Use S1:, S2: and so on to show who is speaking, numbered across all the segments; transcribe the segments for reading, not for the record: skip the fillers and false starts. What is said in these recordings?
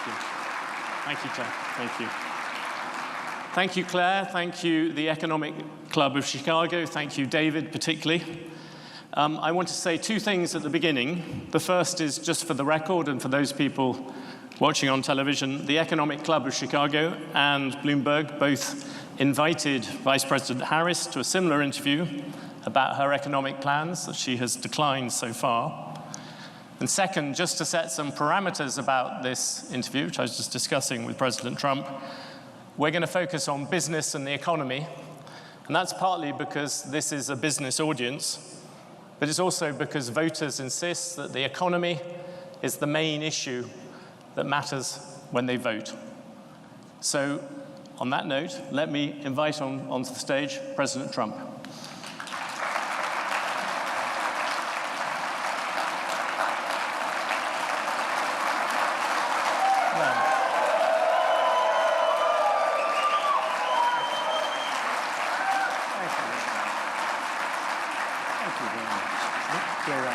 S1: Thank you. Thank you, Claire. Thank you. Thank you, Claire. Thank you, the Economic Club of Chicago. Thank you, David, particularly. I want to say two things at the beginning. The first is just for the record and for those people watching on television, the Economic Club of Chicago and Bloomberg both invited Vice President Harris to a similar interview about her economic plans that she has declined so far. And second, just to set some parameters about this interview, which I was just discussing with President Trump, we're going to focus on business and the economy. And that's partly because this is a business audience, but it's also because voters insist that the economy is the main issue that matters when they vote. So, on that note, let me invite onto the stage President Trump.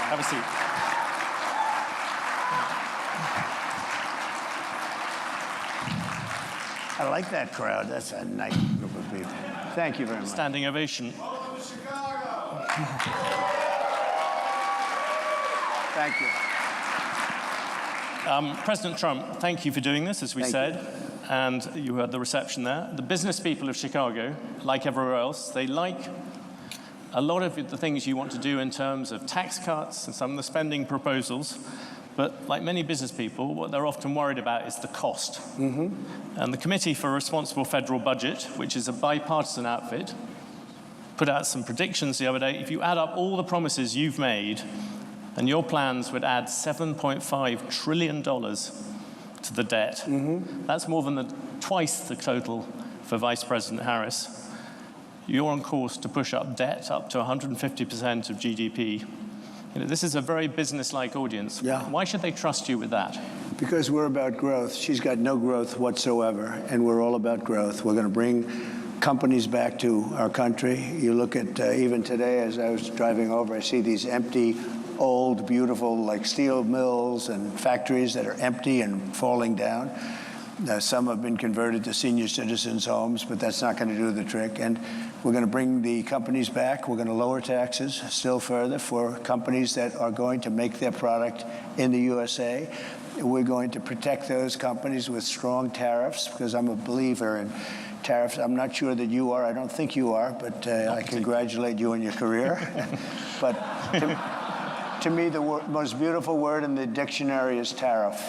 S1: Have a seat.
S2: I like that crowd. That's a nice group of people. Thank you very much.
S1: Standing ovation.
S3: Welcome to Chicago.
S2: Thank you.
S1: President Trump, thank you for doing this, as we said. And you heard the reception there. The business people of Chicago, like everywhere else, they like a lot of the things you want to do in terms of tax cuts and some of the spending proposals. But like many business people, what they're often worried about is the cost. And the Committee for a Responsible Federal Budget, which is a bipartisan outfit, put out some predictions the other day. If you add up all the promises you've made, and your plans would add $7.5 trillion to the debt. That's more than twice the total for Vice President Harris. You're on course to push up debt up to 150% of GDP. You know, this is a very business-like audience.
S2: Yeah.
S1: Why should they trust you with that?
S2: Because we're about growth. She's got no growth whatsoever, and we're all about growth. We're going to bring companies back to our country. You look at, even today, as I was driving over, I see these empty, old, beautiful, like steel mills and factories that are empty and falling down. Some have been converted to senior citizens' homes, but that's not going to do the trick. And we're going to bring the companies back. We're going to lower taxes still further for companies that are going to make their product in the USA. We're going to protect those companies with strong tariffs, because I'm a believer in tariffs. I'm not sure that you are. I don't think you are, but I congratulate you on your career. But to me, the most beautiful word in the dictionary is tariff.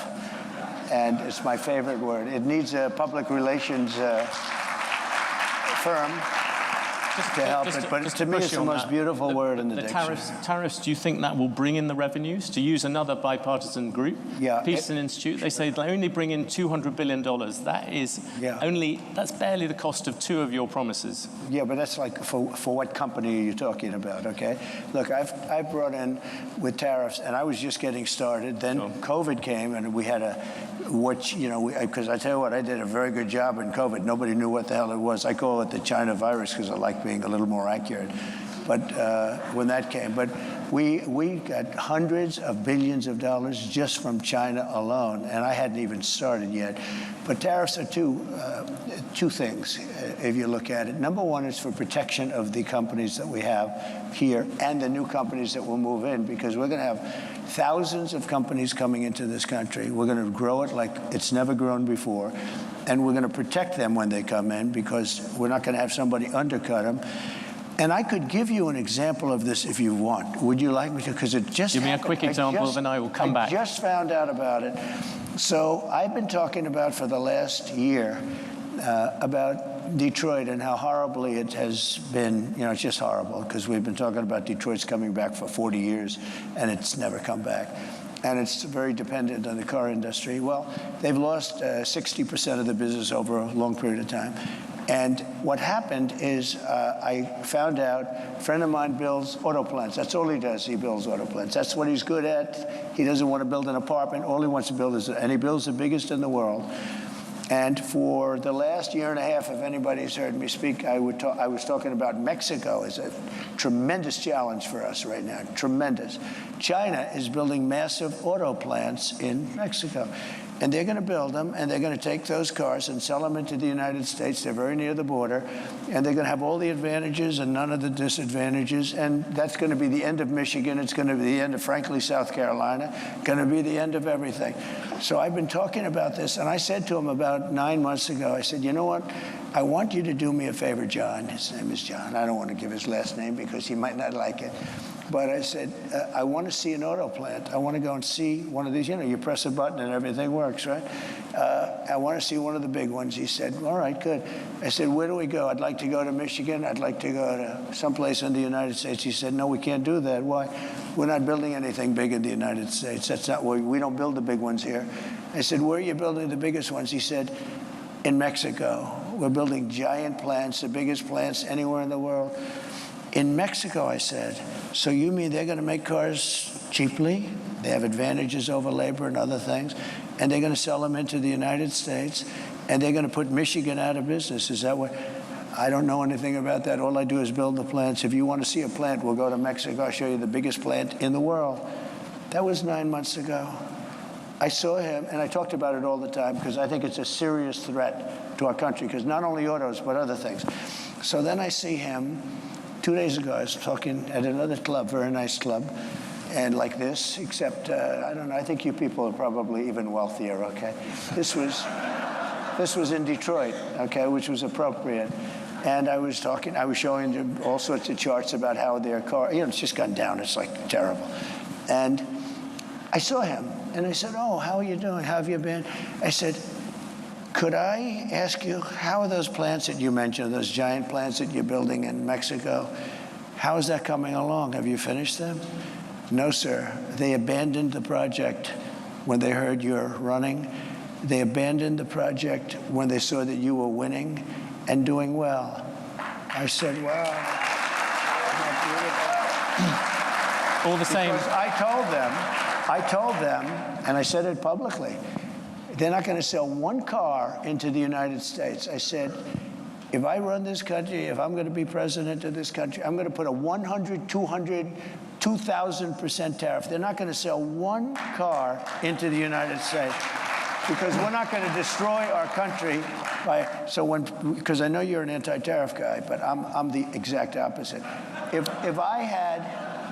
S2: And it's my favorite word. It needs a public relations firm to help it, but to me it's the most beautiful word in the dictionary.
S1: Tariffs, do you think that will bring in the revenues? To use another bipartisan group,
S2: Yeah,
S1: Peterson Institute, they say they'll only bring in $200 billion. That is that's barely the cost of two of your promises.
S2: Yeah, but that's like, for what company are you talking about, okay? Look, I've brought in with tariffs, and I was just getting started. Then COVID came, and we had because I tell you what, I did a very good job in COVID. Nobody knew what the hell it was. I call it the China virus because I like being a little more accurate. But when that came, but we got hundreds of billions of dollars just from China alone, and I hadn't even started yet. But tariffs are two things, if you look at it. Number one is for protection of the companies that we have here and the new companies that will move in, because we're going to have thousands of companies coming into this country. We're going to grow it like it's never grown before, and we're going to protect them when they come in, because we're not going to have somebody undercut them. And I could give you an example of this if you want. Would you like me to? Because it just
S1: Give me a quick example, then I will come back.
S2: I just found out about it. So I've been talking about for the last year about Detroit and how horribly it has been. You know, it's just horrible, because we've been talking about Detroit's coming back for 40 years, and it's never come back. And it's very dependent on the car industry. Well, they've lost 60% of the business over a long period of time. And what happened is I found out a friend of mine builds auto plants. That's all he does. He builds auto plants. That's what he's good at. He doesn't want to build an apartment. All he wants to build is, and he builds the biggest in the world. And for the last year and a half, if anybody's heard me speak, I was talking about Mexico as a tremendous challenge for us right now, tremendous. China is building massive auto plants in Mexico. and they're going to build them, and they're going to take those cars and sell them into the United States. They're very near the border, and they're going to have all the advantages and none of the disadvantages, and that's going to be the end of Michigan. It's going to be the end of, frankly, South Carolina, going to be the end of everything. So I've been talking about this, and I said to him about 9 months ago, I said, you know what? I want you to do me a favor, John. His name is John. I don't want to give his last name because he might not like it. But I said, I want to see an auto plant. I want to go and see one of these. You know, you press a button and everything works, right? I want to see one of the big ones. He said, all right, good. I said, where do we go? I'd like to go to Michigan. I'd like to go to someplace in the United States. He said, no, we can't do that. Why? We're not building anything big in the United States. That's not where we don't build the big ones here. I said, where are you building the biggest ones? He said, in Mexico. We're building giant plants, the biggest plants anywhere in the world. In Mexico, I said, so you mean they're going to make cars cheaply? They have advantages over labor and other things, and they're going to sell them into the United States, and they're going to put Michigan out of business. Is that what? I don't know anything about that. All I do is build the plants. If you want to see a plant, we'll go to Mexico. I'll show you the biggest plant in the world. That was 9 months ago. I saw him, and I talked about it all the time because I think it's a serious threat to our country, because not only autos, but other things. So then I see him. 2 days ago, I was talking at another club, very nice club, and like this, except, I don't know, I think you people are probably even wealthier, okay? This was in Detroit, okay, which was appropriate. And I was showing them all sorts of charts about how their car, you know, it's just gone down, it's like terrible. And I saw him, and I said, oh, how are you doing? How have you been? I said, could I ask you, how are those plants that you mentioned, those giant plants that you're building in Mexico, how is that coming along? Have you finished them? No, sir. They abandoned the project when they heard you're running. They abandoned the project when they saw that you were winning and doing well. I said, wow.
S1: All the same.
S2: Because I told them, and I said it publicly, they're not going to sell one car into the United States. I said, if I run this country, if I'm going to be president of this country, I'm going to put a 100, 200, 2,000% tariff. They're not going to sell one car into the United States because we're not going to destroy our country because I know you're an anti-tariff guy, but I'm the exact opposite.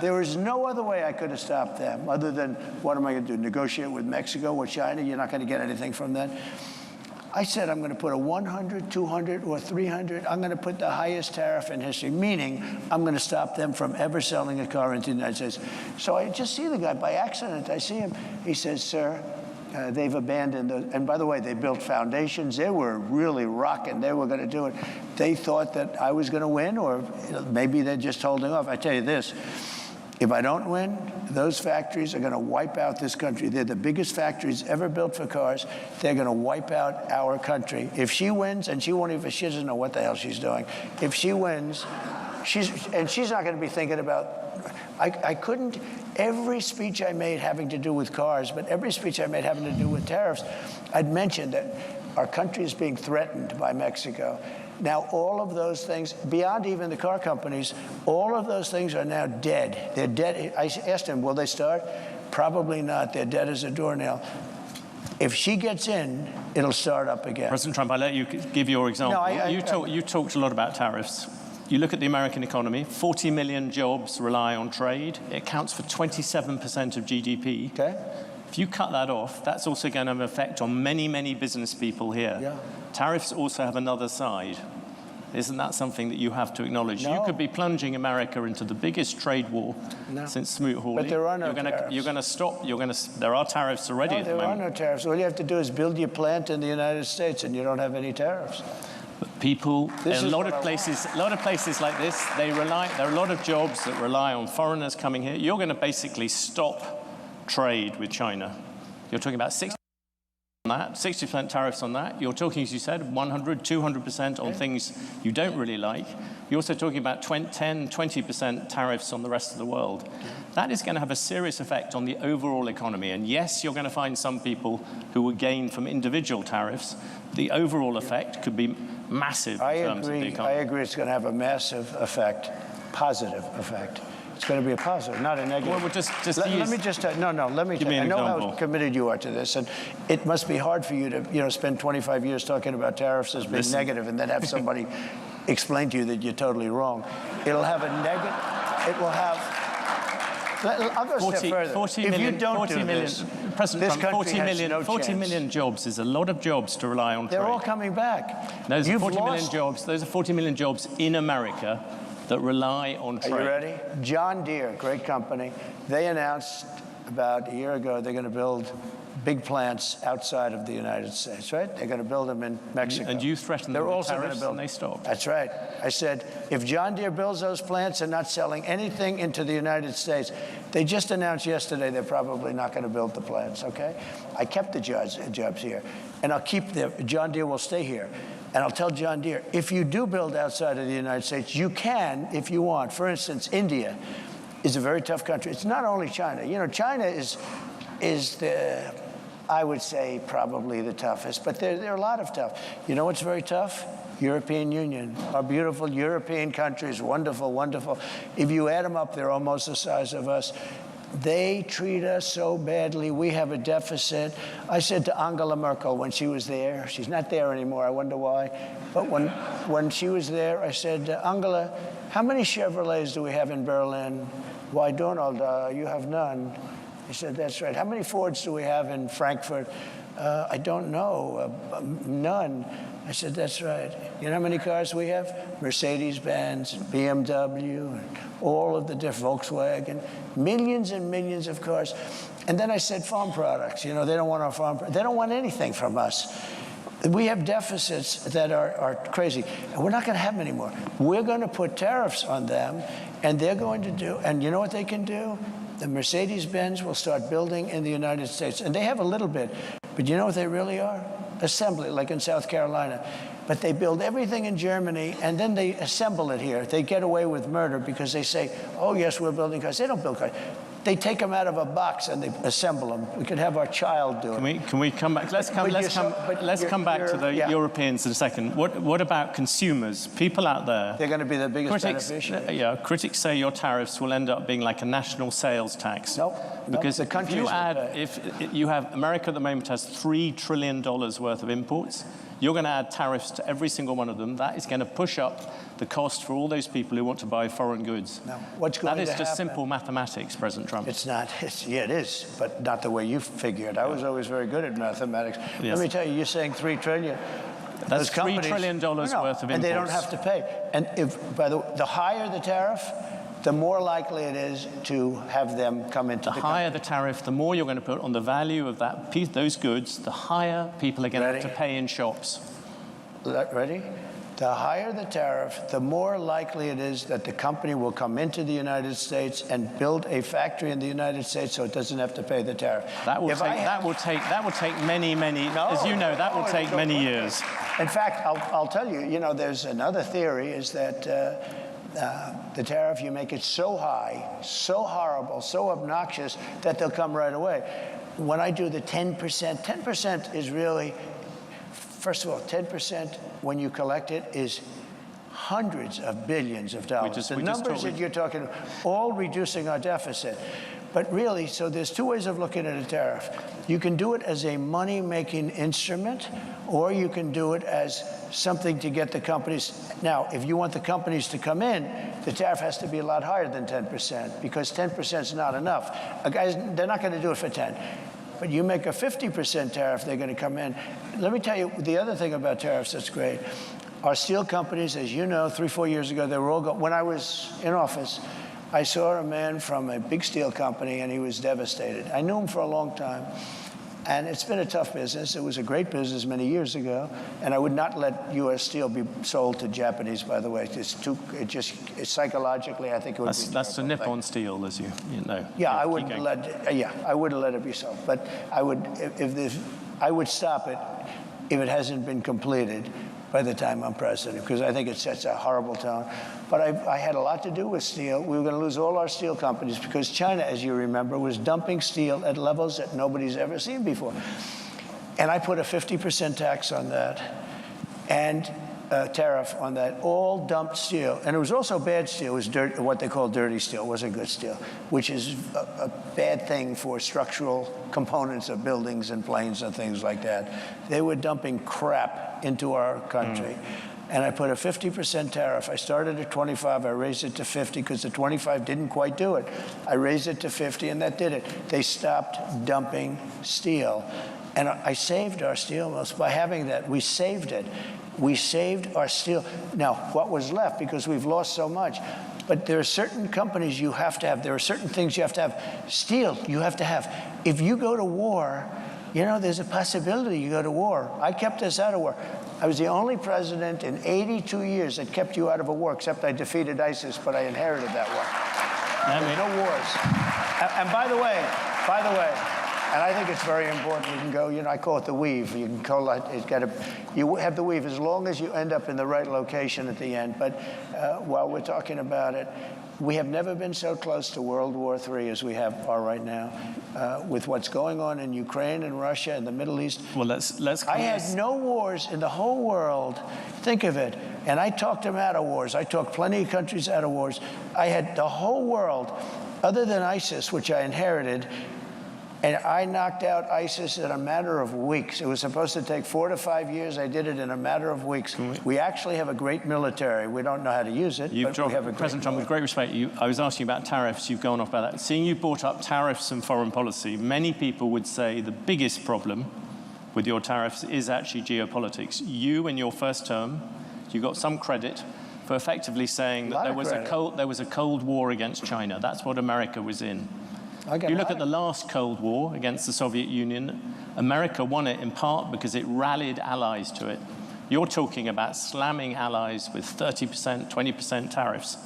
S2: There was no other way I could have stopped them other than, what am I going to do, negotiate with Mexico or China? You're not going to get anything from that. I said I'm going to put a 100, 200, or 300. I'm going to put the highest tariff in history, meaning I'm going to stop them from ever selling a car into the United States. So I just see the guy by accident. I see him. He says, sir, they've abandoned and by the way, they built foundations. They were really rocking. They were going to do it. They thought that I was going to win, or maybe they're just holding off. I tell you this. If I don't win, those factories are going to wipe out this country. They're the biggest factories ever built for cars. They're going to wipe out our country. If she wins, and she doesn't know what the hell she's doing. If she wins, she's not going to be thinking about, I couldn't, every speech I made having to do with cars, but every speech I made having to do with tariffs, I'd mentioned that our country is being threatened by Mexico. Now, all of those things, beyond even the car companies, all of those things are now dead. They're dead. I asked him, will they start? Probably not. They're dead as a doornail. If she gets in, it'll start up again.
S1: President Trump, I let you give your example.
S2: No,
S1: you talked a lot about tariffs. You look at the American economy, 40 million jobs rely on trade. It accounts for 27% of GDP.
S2: Okay.
S1: If you cut that off, that's also going to have an effect on many, many business people here.
S2: Yeah.
S1: Tariffs also have another side. Isn't that something that you have to acknowledge?
S2: No.
S1: You could be plunging America into the biggest trade war since Smoot-Hawley.
S2: But there are no tariffs.
S1: You're going to stop. There are tariffs already at the moment.
S2: There are no tariffs. All you have to do is build your plant in the United States, and you don't have any tariffs.
S1: But people, in a lot of places like this, there are a lot of jobs that rely on foreigners coming here. You're going to basically stop trade with China. You're talking about 60% on that, 60% tariffs on that. You're talking, as you said, 100, 200% on things you don't really like. You're also talking about 10, 20% tariffs on the rest of the world. That is going to have a serious effect on the overall economy. And yes, you're going to find some people who will gain from individual tariffs. The overall effect could be massive in terms of the economy.
S2: I agree it's going to have a massive effect, positive effect. It's going to be a positive, not a negative.
S1: Well, just
S2: let me just let me tell you. I know
S1: example.
S2: how committed you are to this, and it must be hard for you to spend 25 years talking about tariffs as being negative, and then have somebody explain to you that you're totally wrong. It'll have a negative. It will have. I'll go a step further.
S1: 40
S2: if
S1: million,
S2: you don't
S1: 40
S2: do
S1: million,
S2: this,
S1: President
S2: this
S1: Trump,
S2: country has no
S1: 40
S2: chance.
S1: million jobs is a lot of jobs to rely on trade.
S2: They're all coming back.
S1: Those are
S2: You've
S1: 40 million
S2: lost.
S1: jobs. Those are 40 million jobs in America that rely on trade.
S2: Are you ready? John Deere, great company. They announced about a year ago they're going to build big plants outside of the United States, right? They're going to build them in Mexico.
S1: And you threatened them with tariffs and they stopped.
S2: That's right. I said, if John Deere builds those plants, they're not selling anything into the United States. They just announced yesterday they're probably not going to build the plants, okay? I kept the jobs here, and I'll keep them. John Deere will stay here. And I'll tell John Deere, if you do build outside of the United States, you can if you want. For instance, India is a very tough country. It's not only China. You know, China is the, I would say, probably the toughest, but there are a lot of tough. You know what's very tough? European Union. Our beautiful European countries, wonderful, wonderful. If you add them up, they're almost the size of us. They treat us so badly. We have a deficit. I said to Angela Merkel when she was there, she's not there anymore, I wonder why, but when she was there, I said, Angela, how many Chevrolets do we have in Berlin? Why, Donald, you have none. He said, that's right. How many Fords do we have in Frankfurt? I don't know, none. I said, that's right. You know how many cars we have? Mercedes-Benz, BMW, and all of the different Volkswagen, millions and millions of cars. And then I said, farm products. You know, they don't want our farm. They don't want anything from us. We have deficits that are crazy, and we're not going to have them anymore. We're going to put tariffs on them, and they're going to do. And you know what they can do? The Mercedes-Benz will start building in the United States, and they have a little bit. But you know what they really are? Assembly, like in South Carolina. But they build everything in Germany, and then they assemble it here. They get away with murder because they say, oh, yes, we're building cars. They don't build cars. They take them out of a box and they assemble them. We could have our child do it.
S1: Can we come back? Let's come back to the Europeans in a second. What about consumers? People out there.
S2: They're going to be the biggest beneficiaries.
S1: Critics say your tariffs will end up being like a national sales tax.
S2: Nope.
S1: Because
S2: the countries
S1: if you have America at the moment has $3 trillion worth of imports. You're going to add tariffs to every single one of them. That is going to push up the cost for all those people who want to buy foreign goods.
S2: No. What's going to happen?
S1: That is just simple mathematics, President Trump.
S2: It's not. Yeah, it is, but not the way you figured. I was always very good at mathematics.
S1: Yes.
S2: Let me tell you, you're saying $3 trillion.
S1: That's $3 trillion worth of imports.
S2: And they don't have to pay. And the higher the tariff, the more likely it is to have them come into the country. The
S1: higher the tariff, the more you're going to put on the value of that piece, those goods, the higher people are going to have to pay in shops.
S2: Ready? The higher the tariff, the more likely it is that the company will come into the United States and build a factory in the United States so it doesn't have to pay the tariff.
S1: That will take many, as you know, that will take many years.
S2: In fact, I'll tell you, you know, there's another theory is that the tariff, you make it so high, so horrible, so obnoxious that they'll come right away. When I do the 10%, 10% is really, first of all, 10% when you collect it is hundreds of billions of dollars. The numbers that you're talking, all reducing our deficit. But really, so there's two ways of looking at a tariff. You can do it as a money-making instrument, or you can do it as something to get the companies. Now, if you want the companies to come in, the tariff has to be a lot higher than 10%, because 10% is not enough. Guys, they're not going to do it for 10. But you make a 50% tariff, they're going to come in. Let me tell you the other thing about tariffs that's great. Our steel companies, as you know, 3-4 years ago, they were all when I was in office, I saw a man from a big steel company, and he was devastated. I knew him for a long time, and it's been a tough business. It was a great business many years ago, and I would not let U.S. steel be sold to Japanese, by the way. It's psychologically, I think it would be
S1: That's the Nippon Steel, as you know.
S2: Yeah, I wouldn't let it be sold. But I would stop it if it hasn't been completed by the time I'm president, because I think it sets a horrible tone. But I had a lot to do with steel. We were going to lose all our steel companies because China, as you remember, was dumping steel at levels that nobody's ever seen before. And I put a 50% tax on that. And tariff on that, all dumped steel. And it was also bad steel. It was what they call dirty steel. It wasn't good steel, which is a bad thing for structural components of buildings and planes and things like that. They were dumping crap into our country. And I put a 50% tariff. I started at 25, I raised it to 50 because the 25 didn't quite do it. I raised it to 50 and that did it. They stopped dumping steel. And I saved our steel mills by having that. We saved it. We saved our steel. Now, what was left, because we've lost so much, but there are certain companies you have to have. There are certain things you have to have. Steel, you have to have. If you go to war, you know, there's a possibility you go to war. I kept us out of war. I was the only president in 82 years that kept you out of a war, except I defeated ISIS, but I inherited that war. No wars. And by the way, and I think it's very important. You can go, you know, I call it the weave. You can call it, you have the weave as long as you end up in the right location at the end. But while we're talking about it, we have never been so close to World War III as we are right now, with what's going on in Ukraine and Russia and the Middle East.
S1: Well, let's.
S2: I had no wars in the whole world. Think of it. And I talked them out of wars. I talked plenty of countries out of wars. I had the whole world, other than ISIS, which I inherited. And I knocked out ISIS in a matter of weeks. It was supposed to take 4 to 5 years. I did it in a matter of weeks. We actually have a great military. We don't know how to use it, but we have a great
S1: President Trump, with great respect, I was asking you about tariffs. You've gone off about that. Seeing you brought up tariffs and foreign policy, many people would say the biggest problem with your tariffs is actually geopolitics. You, in your first term, you got some credit for effectively saying that there was a Cold War against China. That's what America was in. You look at the last Cold War against the Soviet Union, America won it in part because it rallied allies to it. You're talking about slamming allies with 30%, 20% tariffs.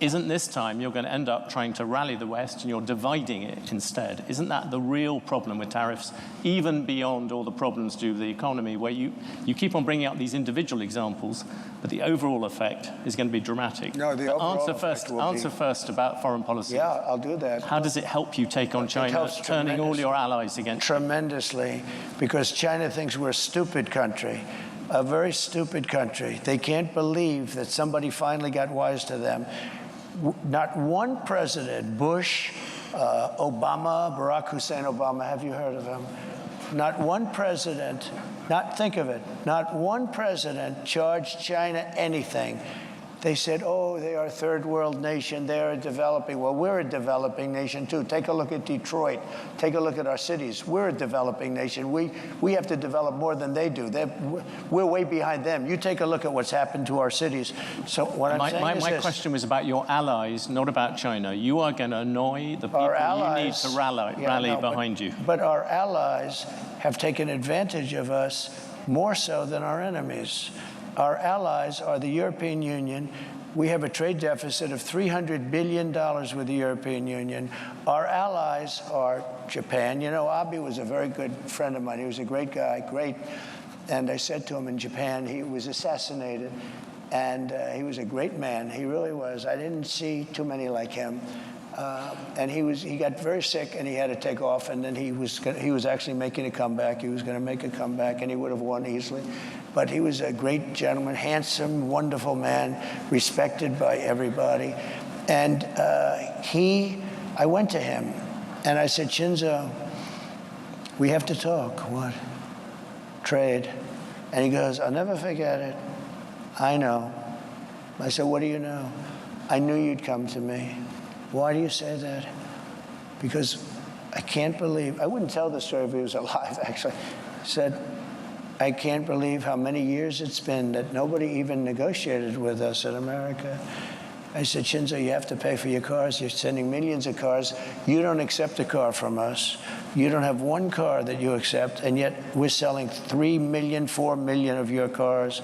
S1: Isn't this time you're going to end up trying to rally the West and you're dividing it instead? Isn't that the real problem with tariffs, even beyond all the problems due to the economy, where you keep on bringing up these individual examples, but the overall effect is going to be dramatic?
S2: No, the overall effect will
S1: Answer first about foreign policy.
S2: Yeah, I'll do that.
S1: How does it help you take on China, turning all your allies against you?
S2: Tremendously, because China thinks we're a stupid country. A very stupid country. They can't believe that somebody finally got wise to them. Not one president, Bush, Obama, Barack Hussein Obama, have you heard of him? Not one president, think of it, not one president charged China anything. They said, oh, they are a third world nation, they're developing. Well, we're a developing nation too. Take a look at Detroit. Take a look at our cities. We're a developing nation. We have to develop more than they do. We're way behind them. You take a look at what's happened to our cities. So what I'm saying is
S1: my question was about your allies, not about China. You are going to annoy the people you need to rally behind you.
S2: But our allies have taken advantage of us more so than our enemies. Our allies are the European Union. We have a trade deficit of $300 billion with the European Union. Our allies are Japan. You know, Abe was a very good friend of mine. He was a great guy, great. And I said to him in Japan, he was assassinated, and he was a great man. He really was. I didn't see too many like him. And he got very sick, and he had to take off. And then he was actually making a comeback. He was going to make a comeback, and he would have won easily. But he was a great gentleman, handsome, wonderful man, respected by everybody. And I went to him, and I said, Shinzo, we have to talk. What? Trade. And he goes, I'll never forget it. I know. I said, what do you know? I knew you'd come to me. Why do you say that? Because I can't believe, I wouldn't tell the story if he was alive, actually. I said, I can't believe how many years it's been that nobody even negotiated with us in America. I said, Shinzo, you have to pay for your cars. You're sending millions of cars. You don't accept a car from us. You don't have one car that you accept, and yet we're selling 3 million, 4 million of your cars.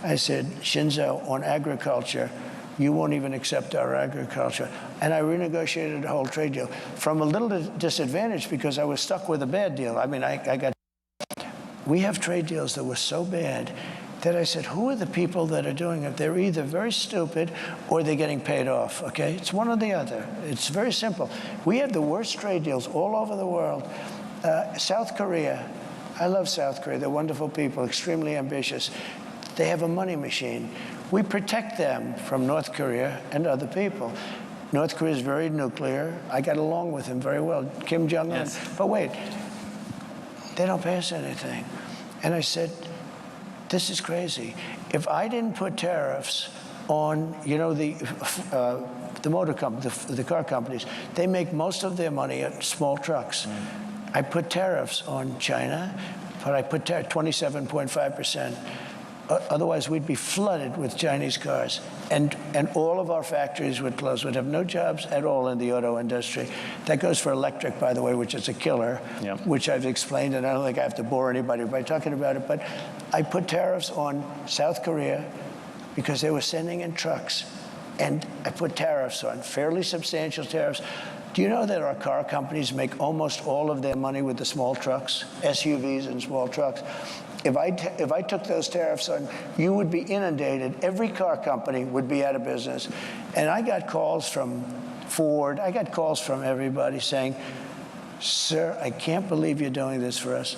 S2: I said, Shinzo, on agriculture, you won't even accept our agriculture. And I renegotiated the whole trade deal from a little disadvantage because I was stuck with a bad deal. I mean, we have trade deals that were so bad that I said, who are the people that are doing it? They're either very stupid or they're getting paid off, okay? It's one or the other. It's very simple. We have the worst trade deals all over the world. South Korea, I love South Korea. They're wonderful people, extremely ambitious. They have a money machine. We protect them from North Korea and other people. North Korea is very nuclear. I got along with him very well, Kim Jong-un.
S1: Yes.
S2: But wait, they don't pay us anything. And I said, this is crazy. If I didn't put tariffs on, you know, the motor companies, the car companies, they make most of their money at small trucks. I put tariffs on China, but I put 27.5%. Otherwise, we'd be flooded with Chinese cars. And all of our factories would close. We'd have no jobs at all in the auto industry. That goes for electric, by the way, which is a killer, which I've explained, and I don't think I have to bore anybody by talking about it. But I put tariffs on South Korea because they were sending in trucks. And I put tariffs on, fairly substantial tariffs. Do you know that our car companies make almost all of their money with the small trucks, SUVs and small trucks? If I took those tariffs on, you would be inundated. Every car company would be out of business. And I got calls from Ford. I got calls from everybody saying, sir, I can't believe you're doing this for us.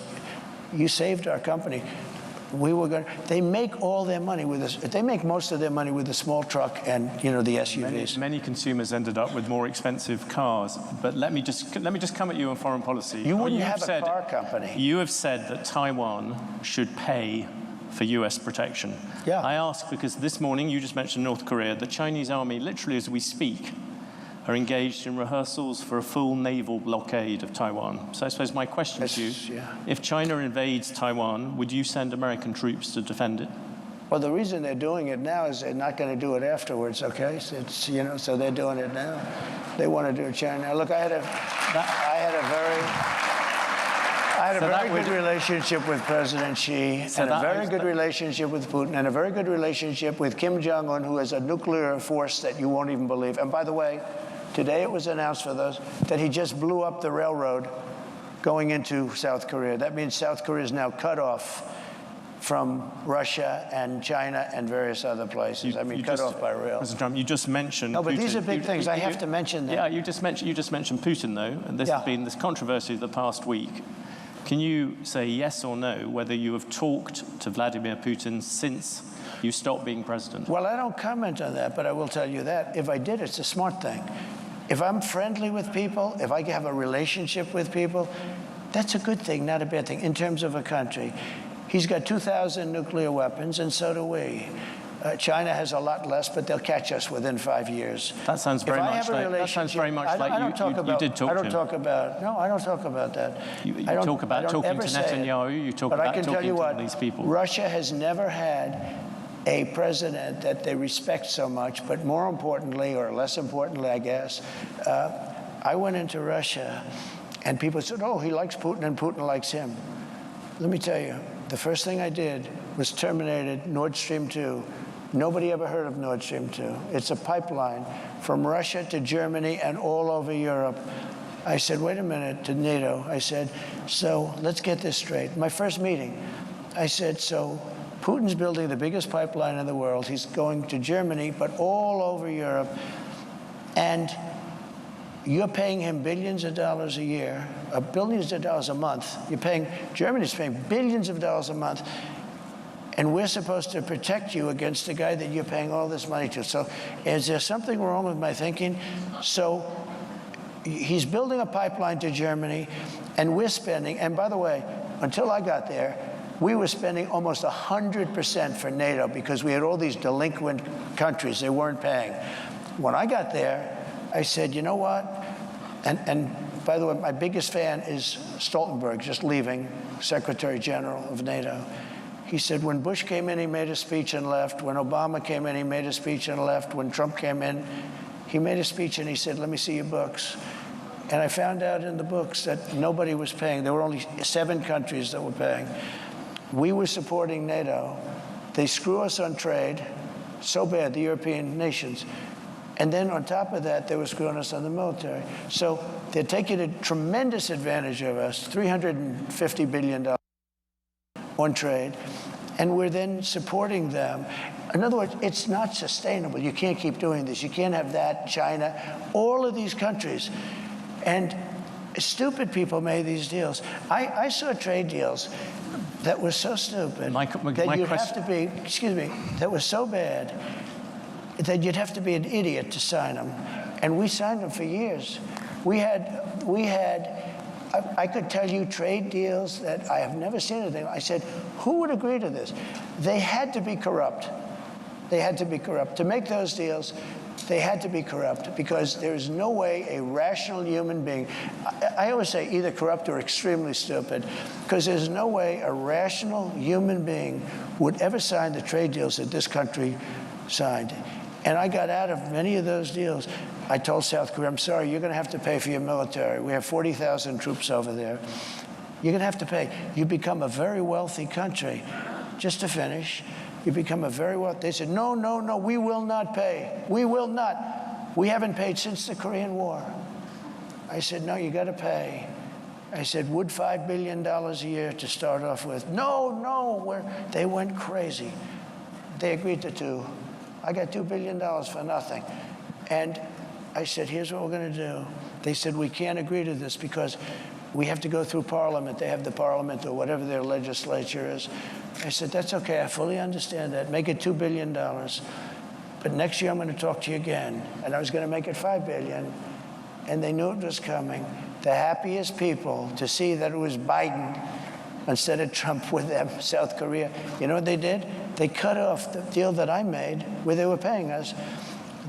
S2: You saved our company. We were going. They make all their money with this. They make most of their money with the small truck and, you know, the SUVs.
S1: Many consumers ended up with more expensive cars. But let me just come at you on foreign policy.
S2: You wouldn't have a car company.
S1: You have said that Taiwan should pay for U.S. protection.
S2: Yeah.
S1: I ask because this morning you just mentioned North Korea. The Chinese army, literally as we speak, are engaged in rehearsals for a full naval blockade of Taiwan. So I suppose my question to you, if China invades Taiwan, would you send American troops to defend it?
S2: Well, the reason they're doing it now is they're not going to do it afterwards, okay? So it's, you know, so they're doing it now. They want to do it China. Look, I had a very good relationship with President Xi, and a very good relationship with Putin, and a very good relationship with Kim Jong-un, who has a nuclear force that you won't even believe. And by the way, today it was announced for those that he just blew up the railroad going into South Korea. That means South Korea is now cut off from Russia and China and various other places. Cut off by rail.
S1: Mr. Trump, you just mentioned
S2: No, but
S1: Putin.
S2: These are big things. I have to mention them.
S1: Yeah, you just mentioned Putin, though, and this has been this controversy of the past week. Can you say yes or no whether you have talked to Vladimir Putin since you stopped being president?
S2: Well, I don't comment on that, but I will tell you that if I did, it's a smart thing. If I'm friendly with people, if I have a relationship with people, that's a good thing, not a bad thing, in terms of a country. He's got 2,000 nuclear weapons, and so do we. China has a lot less, but they'll catch us within 5 years.
S1: That sounds very much like you did talk to him.
S2: I don't talk about that.
S1: You talk about talking to Netanyahu, you talk about talking to these people.
S2: Russia has never had a president that they respect so much, but more importantly, or less importantly, I guess, I went into Russia, and people said, oh, he likes Putin, and Putin likes him. Let me tell you, the first thing I did was terminated Nord Stream 2. Nobody ever heard of Nord Stream 2. It's a pipeline from Russia to Germany and all over Europe. I said, wait a minute, to NATO. I said, so let's get this straight. My first meeting, I said, so Putin's building the biggest pipeline in the world. He's going to Germany, but all over Europe. And you're paying him billions of dollars a year, billions of dollars a month. Germany's paying billions of dollars a month. And we're supposed to protect you against the guy that you're paying all this money to. So is there something wrong with my thinking? So he's building a pipeline to Germany, and we're spending, and by the way, until I got there, we were spending almost 100% for NATO because we had all these delinquent countries. They weren't paying. When I got there, I said, you know what? And by the way, my biggest fan is Stoltenberg, just leaving, Secretary General of NATO. He said, when Bush came in, he made a speech and left. When Obama came in, he made a speech and left. When Trump came in, he made a speech and he said, let me see your books. And I found out in the books that nobody was paying. There were only 7 countries that were paying. We were supporting NATO. They screw us on trade, so bad, the European nations. And then on top of that, they were screwing us on the military. So they're taking a tremendous advantage of us, $350 billion on trade, and we're then supporting them. In other words, it's not sustainable. You can't keep doing this. You can't have that, China, all of these countries. And stupid people made these deals. I saw trade deals that were so stupid that you'd have to be, that was so bad that you'd have to be an idiot to sign them. And we signed them for years. We had, I could tell you trade deals that I have never seen anything. I said, who would agree to this? They had to be corrupt. They had to be corrupt. To make those deals, they had to be corrupt, because there is no way a rational human being, I always say either corrupt or extremely stupid, because there's no way a rational human being would ever sign the trade deals that this country signed. And I got out of many of those deals. I told South Korea, I'm sorry, you're going to have to pay for your military. We have 40,000 troops over there. You're going to have to pay. You become a very wealthy country. Just to finish, you become a very wealthy. They said, no, no, no, we will not pay. We will not. We haven't paid since the Korean War. I said, no, you got to pay. I said, would $5 billion a year to start off with? No, no. They went crazy. They agreed to $2. I got $2 billion for nothing. And I said, here's what we're going to do. They said, we can't agree to this because we have to go through Parliament. They have the Parliament or whatever their legislature is. I said, that's okay. I fully understand that. Make it $2 billion. But next year I'm going to talk to you again. And I was going to make it $5 billion. And they knew it was coming. The happiest people to see that it was Biden instead of Trump with them, South Korea. You know what they did? They cut off the deal that I made where they were paying us.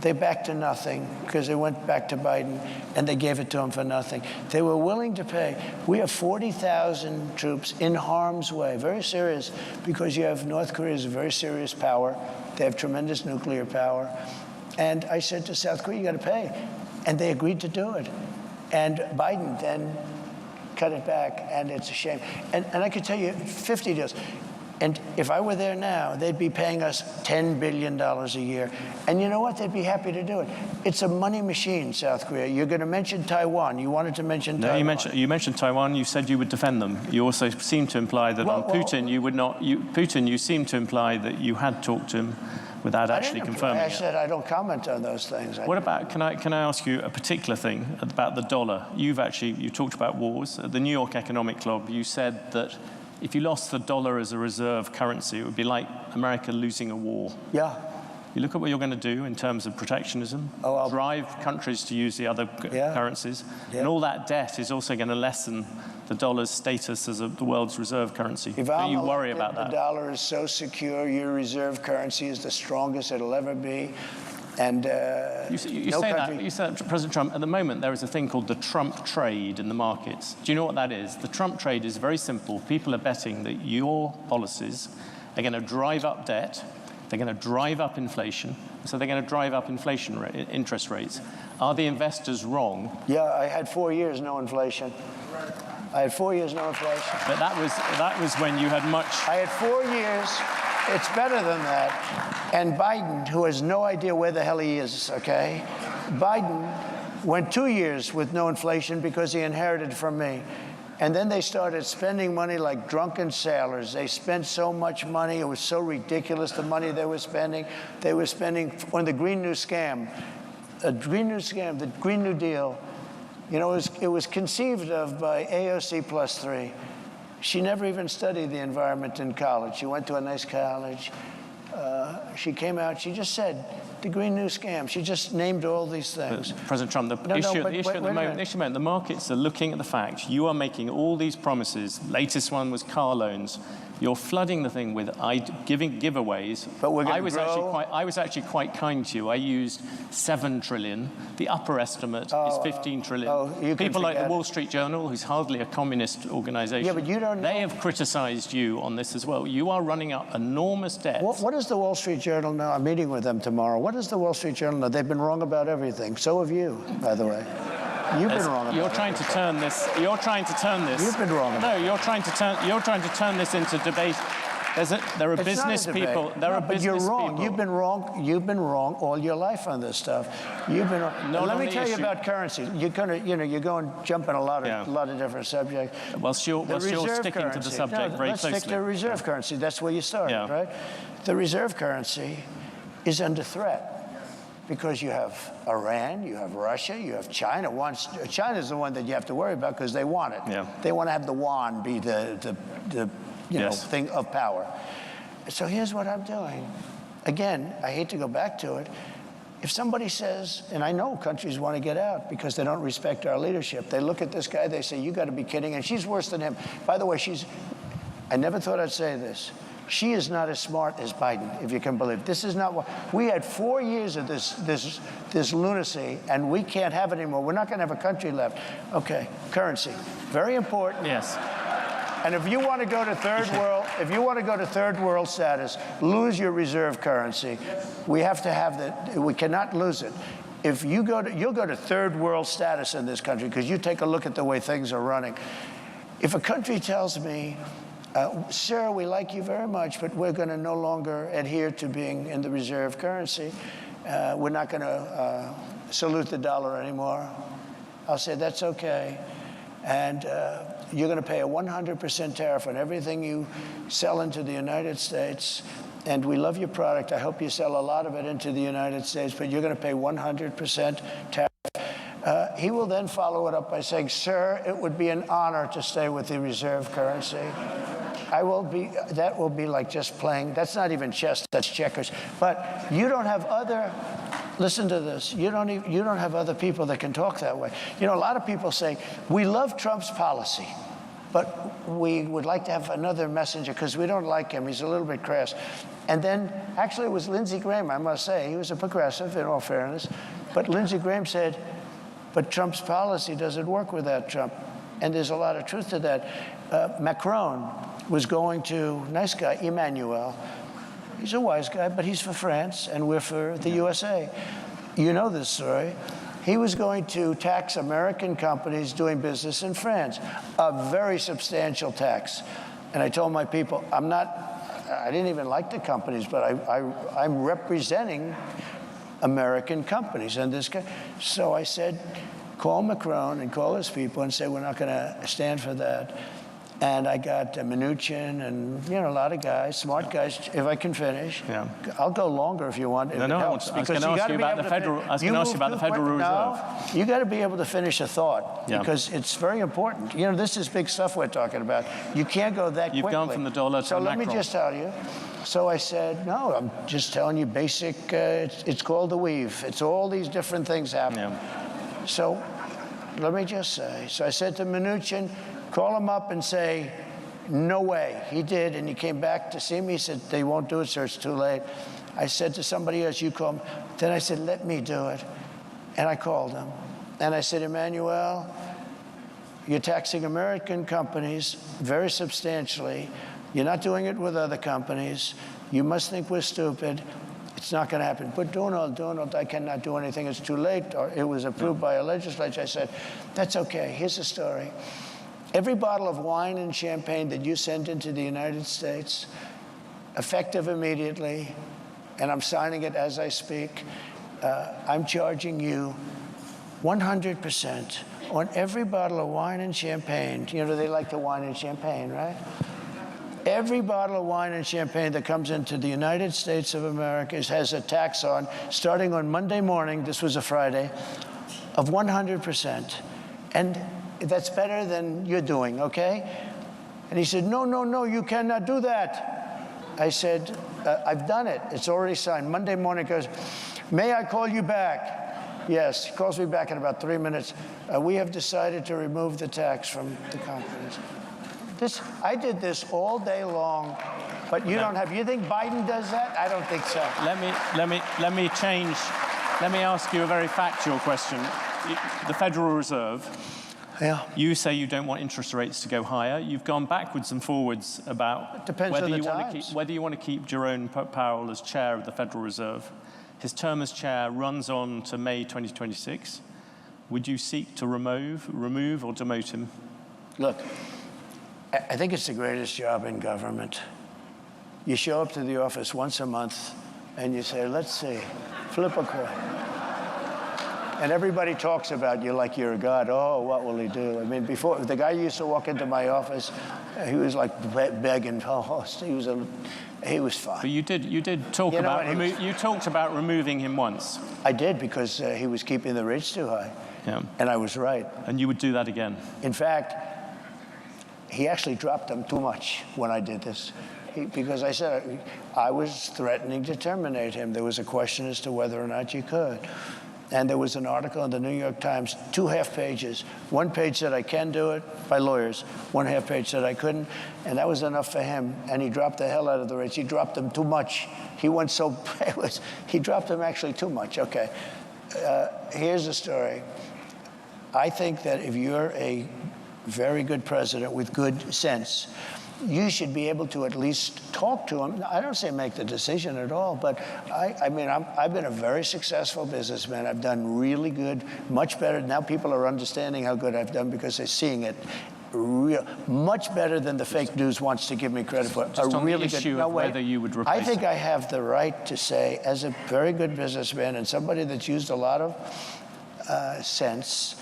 S2: They backed to nothing because they went back to Biden, and they gave it to him for nothing. They were willing to pay. We have 40,000 troops in harm's way, very serious, because you have North Korea is a very serious power. They have tremendous nuclear power. And I said to South Korea, you got to pay. And they agreed to do it. And Biden then cut it back, and it's a shame. And I could tell you 50 deals. And if I were there now, they'd be paying us $10 billion a year. And you know what? They'd be happy to do it. It's a money machine, South Korea. You're going to mention Taiwan. You wanted to mention Taiwan.
S1: No, you mentioned Taiwan. You said you would defend them. You also seemed to imply that on Putin, you would not. Putin, you seemed to imply that you had talked to him without actually confirming it.
S2: I said I don't comment on those things.
S1: What about, can I ask you a particular thing about the dollar? You talked about wars. At the New York Economic Club, you said that if you lost the dollar as a reserve currency, it would be like America losing a war.
S2: Yeah.
S1: You look at what you're going to do in terms of protectionism, drive countries to use the other currencies, and all that debt is also going to lessen the dollar's status as the world's reserve currency. Do you worry about that?
S2: The dollar is so secure, your reserve currency is the strongest it'll ever be. And
S1: you say that, President Trump, at the moment there is a thing called the Trump trade in the markets. Do you know what that is? The Trump trade is very simple. People are betting that your policies are going to drive up debt, they're going to drive up inflation, so they're going to drive up interest rates. Are the investors wrong?
S2: Yeah, I had 4 years no inflation. I had 4 years no inflation.
S1: But that was when you had much.
S2: I had 4 years. It's better than that. And Biden, who has no idea where the hell he is, okay? Biden went 2 years with no inflation because he inherited from me. And then they started spending money like drunken sailors. They spent so much money. It was so ridiculous, the money they were spending. They were spending on the Green New Scam. The Green New Deal. You know, it was conceived of by AOC +3. She never even studied the environment in college. She went to a nice college. She came out, she just said, the Green New Scam. She just named all these things.
S1: But President Trump, the issue at the moment, the markets are looking at the fact you are making all these promises. Latest one was car loans. You're flooding the thing with giving giveaways.
S2: But we're
S1: I was actually quite kind to you. I used $7 trillion. The upper estimate is $15 trillion. People like the Wall Street Journal, who's hardly a communist organization,
S2: yeah, but you don't know.
S1: They have criticized you on this as well. You are running up enormous debt.
S2: What does the Wall Street Journal know? I'm meeting with them tomorrow. What does the Wall Street Journal know? They've been wrong about everything. So have you, by the way. You've been wrong about
S1: You're trying to turn this. You're trying to turn this.
S2: You've been wrong.
S1: No, you're trying to turn this into debate. There are business people. There are business
S2: you're wrong.
S1: people.
S2: You've been wrong. You've been wrong all your life on this stuff. You've been wrong.
S1: No,
S2: let me tell you about currency. You're going jump in a lot of different subjects.
S1: Whilst you're sticking
S2: currency.
S1: to the subject very closely.
S2: Let's stick to reserve currency. That's where you started, right? The reserve currency is under threat. because you have Iran, you have Russia, you have China. China's the one that you have to worry about because they want it.
S1: Yeah.
S2: They want to have the yuan be the thing of power. So here's what I'm doing. Again, I hate to go back to it. If somebody says, and I know countries want to get out because they don't respect our leadership, they look at this guy, they say, you got to be kidding, and she's worse than him. By the way, I never thought I'd say this. She is not as smart as Biden, if you can believe. This is not what, we had 4 years of this lunacy, and we can't have it anymore. We're not going to have a country left. Okay, currency, very important.
S1: Yes.
S2: And if you want to go to third world status, lose your reserve currency. We have to have that. We cannot lose it. If you you'll go to third world status in this country because you take a look at the way things are running. If a country tells me, sir, we like you very much, but we're going to no longer adhere to being in the reserve currency. We're not going to salute the dollar anymore. I'll say, that's okay. And you're going to pay a 100% tariff on everything you sell into the United States. And we love your product. I hope you sell a lot of it into the United States, but you're going to pay 100% tariff. He will then follow it up by saying, sir, it would be an honor to stay with the reserve currency. That will be like just playing. That's not even chess, that's checkers. But you don't have other, listen to this, you don't have other people that can talk that way. You know, a lot of people say, we love Trump's policy, but we would like to have another messenger because we don't like him. He's a little bit crass. And then, actually, it was Lindsey Graham, I must say. He was a progressive, in all fairness. But Lindsey Graham said, but Trump's policy doesn't work without Trump. And there's a lot of truth to that. Macron was going to, nice guy, Emmanuel. He's a wise guy, but he's for France, and we're for the USA. You know this story. He was going to tax American companies doing business in France, a very substantial tax. And I told my people, I didn't even like the companies, but I'm representing American companies. And this guy, so I said, call Macron and call his people and say, we're not going to stand for that. And I got Mnuchin and, you know, a lot of guys, smart guys, if I can finish.
S1: Yeah.
S2: I'll go longer if you want.
S1: No, I was going to ask you about the Federal Reserve.
S2: No, you got to be able to finish a thought because it's very important. You know, this is big stuff we're talking about. You can't go that quickly.
S1: You've gone from the dollar to
S2: So let
S1: Macron.
S2: me just tell you. So I said, no, I'm just telling you basic, it's called the weave. It's all these different things happening.
S1: Yeah.
S2: So let me just say, so I said to Mnuchin, call him up and say, no way. He did, and he came back to see me. He said, they won't do it, sir, it's too late. I said to somebody else, you call him. Then I said, let me do it. And I called him. And I said, Emmanuel, you're taxing American companies very substantially. You're not doing it with other companies. You must think we're stupid. It's not going to happen. But Donald, I cannot do anything. It's too late. Or it was approved by a legislature. I said, that's okay. Here's the story. Every bottle of wine and champagne that you send into the United States, effective immediately, and I'm signing it as I speak, I'm charging you 100% on every bottle of wine and champagne. You know, they like the wine and champagne, right? Every bottle of wine and champagne that comes into the United States of America has a tax on, starting on Monday morning, this was a Friday, of 100%. And that's better than you're doing, okay? And he said, no, you cannot do that. I said, I've done it. It's already signed. Monday morning goes, may I call you back? Yes, he calls me back in about 3 minutes. We have decided to remove the tax from the companies. I did this all day long, but you don't have, you think Biden does that? I don't think so.
S1: Let me ask you a very factual question. The Federal Reserve, you say you don't want interest rates to go higher. You've gone backwards and forwards about whether you want to keep Jerome Powell as chair of the Federal Reserve. His term as chair runs on to May 2026. Would you seek to remove or demote him?
S2: Look, I think it's the greatest job in government. You show up to the office once a month and you say, let's see, flip a coin. And everybody talks about you like you're a god. Oh, what will he do? I mean, before, the guy used to walk into my office, he was like begging, oh, he was fine.
S1: But you did talk about, you talked about removing him once.
S2: I did, because he was keeping the rates too high.
S1: Yeah.
S2: And I was right.
S1: And you would do that again?
S2: In fact, he actually dropped them too much when I did this. Because I said I was threatening to terminate him. There was a question as to whether or not you could. And there was an article in the New York Times, 2 half pages. 1 page said I can do it by lawyers. 1 half page said I couldn't. And that was enough for him. And he dropped the hell out of the rates. He dropped them too much. He went so, he dropped them actually too much. Okay. Here's the story. I think that if you're a very good president with good sense, you should be able to at least talk to him. I don't say make the decision at all, but I mean, I've been a very successful businessman. I've done really good, much better. Now people are understanding how good I've done because they're seeing it much better than the fake news wants to give me credit for.
S1: Just on the issue of whether you would replace
S2: I think I have the right to say, as a very good businessman and somebody that's used a lot of sense,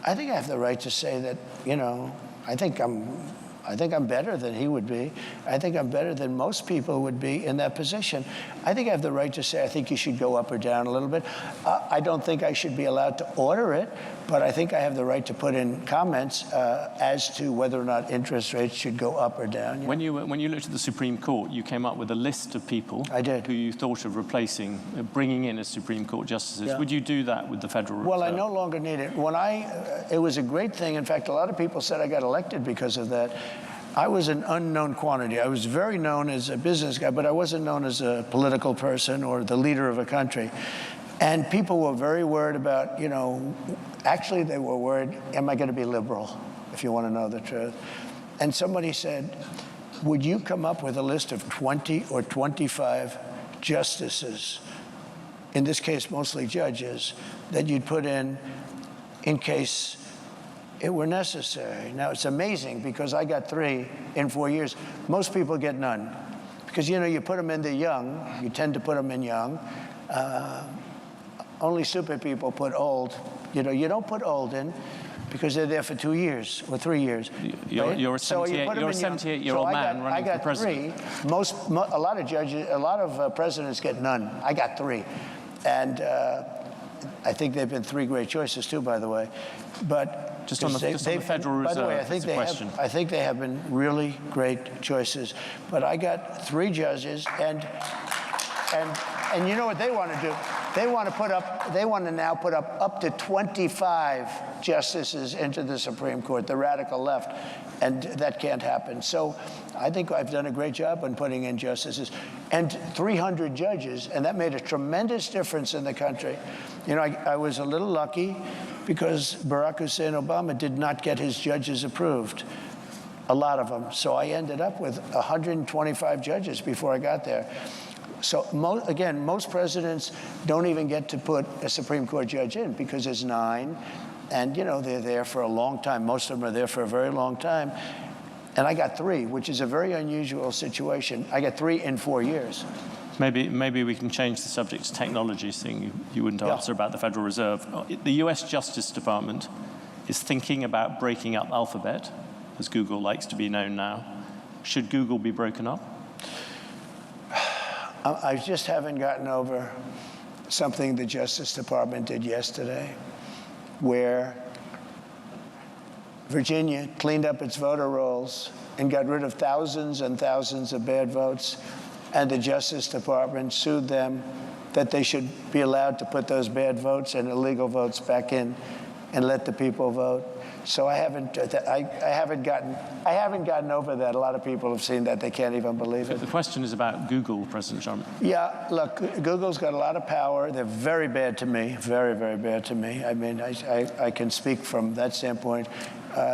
S2: I think I have the right to say that, you know, I think I'm better than he would be. I think I'm better than most people would be in that position. I think I have the right to say I think you should go up or down a little bit. I don't think I should be allowed to order it, but I think I have the right to put in comments as to whether or not interest rates should go up or down.
S1: When you looked at the Supreme Court, you came up with a list of people who you thought of replacing, bringing in as Supreme Court justices. Yeah. Would you do that with the Federal Reserve?
S2: Well, I no longer need it. It was a great thing. In fact, a lot of people said I got elected because of that. I was an unknown quantity. I was very known as a business guy, but I wasn't known as a political person or the leader of a country. And people were very worried about, you know, actually they were worried, am I going to be liberal, if you want to know the truth? And somebody said, would you come up with a list of 20 or 25 justices, in this case mostly judges, that you'd put in case it were necessary? Now, it's amazing because I got 3 in 4 years. Most people get none. Because, you know, you put them in, they're young. You tend to put them in young. Only stupid people put old. You know, you don't put old in because they're there for 2 years or 3 years.
S1: You're a 78-year-old man running for president.
S2: I got 3. A lot of judges, a lot of presidents get none. I got 3. And I think they've been 3 great choices, too, by the way. But
S1: just on the Federal Reserve,
S2: by the way, I think they have been really great choices. But I got 3 judges, and you know what they want to do? They want to now put up to 25 justices into the Supreme Court, the radical left, and that can't happen. So I think I've done a great job on putting in justices and 300 judges, and that made a tremendous difference in the country. You know, I was a little lucky because Barack Hussein Obama did not get his judges approved, a lot of them. So I ended up with 125 judges before I got there. So again, most presidents don't even get to put a Supreme Court judge in because there's 9, and you know they're there for a long time. Most of them are there for a very long time, and I got 3, which is a very unusual situation. I got 3 in 4 years.
S1: Maybe we can change the subject to technology, seeing you wouldn't answer about the Federal Reserve. The US Justice Department is thinking about breaking up Alphabet, as Google likes to be known now. Should Google be broken up?
S2: I just haven't gotten over something the Justice Department did yesterday, where Virginia cleaned up its voter rolls and got rid of thousands and thousands of bad votes, and the Justice Department sued them that they should be allowed to put those bad votes and illegal votes back in and let the people vote. So I haven't gotten over that. A lot of people have seen that. They can't even believe it.
S1: The question is about Google, President Trump.
S2: Yeah, look, Google's got a lot of power. They're very bad to me, very, very bad to me. I mean, I can speak from that standpoint.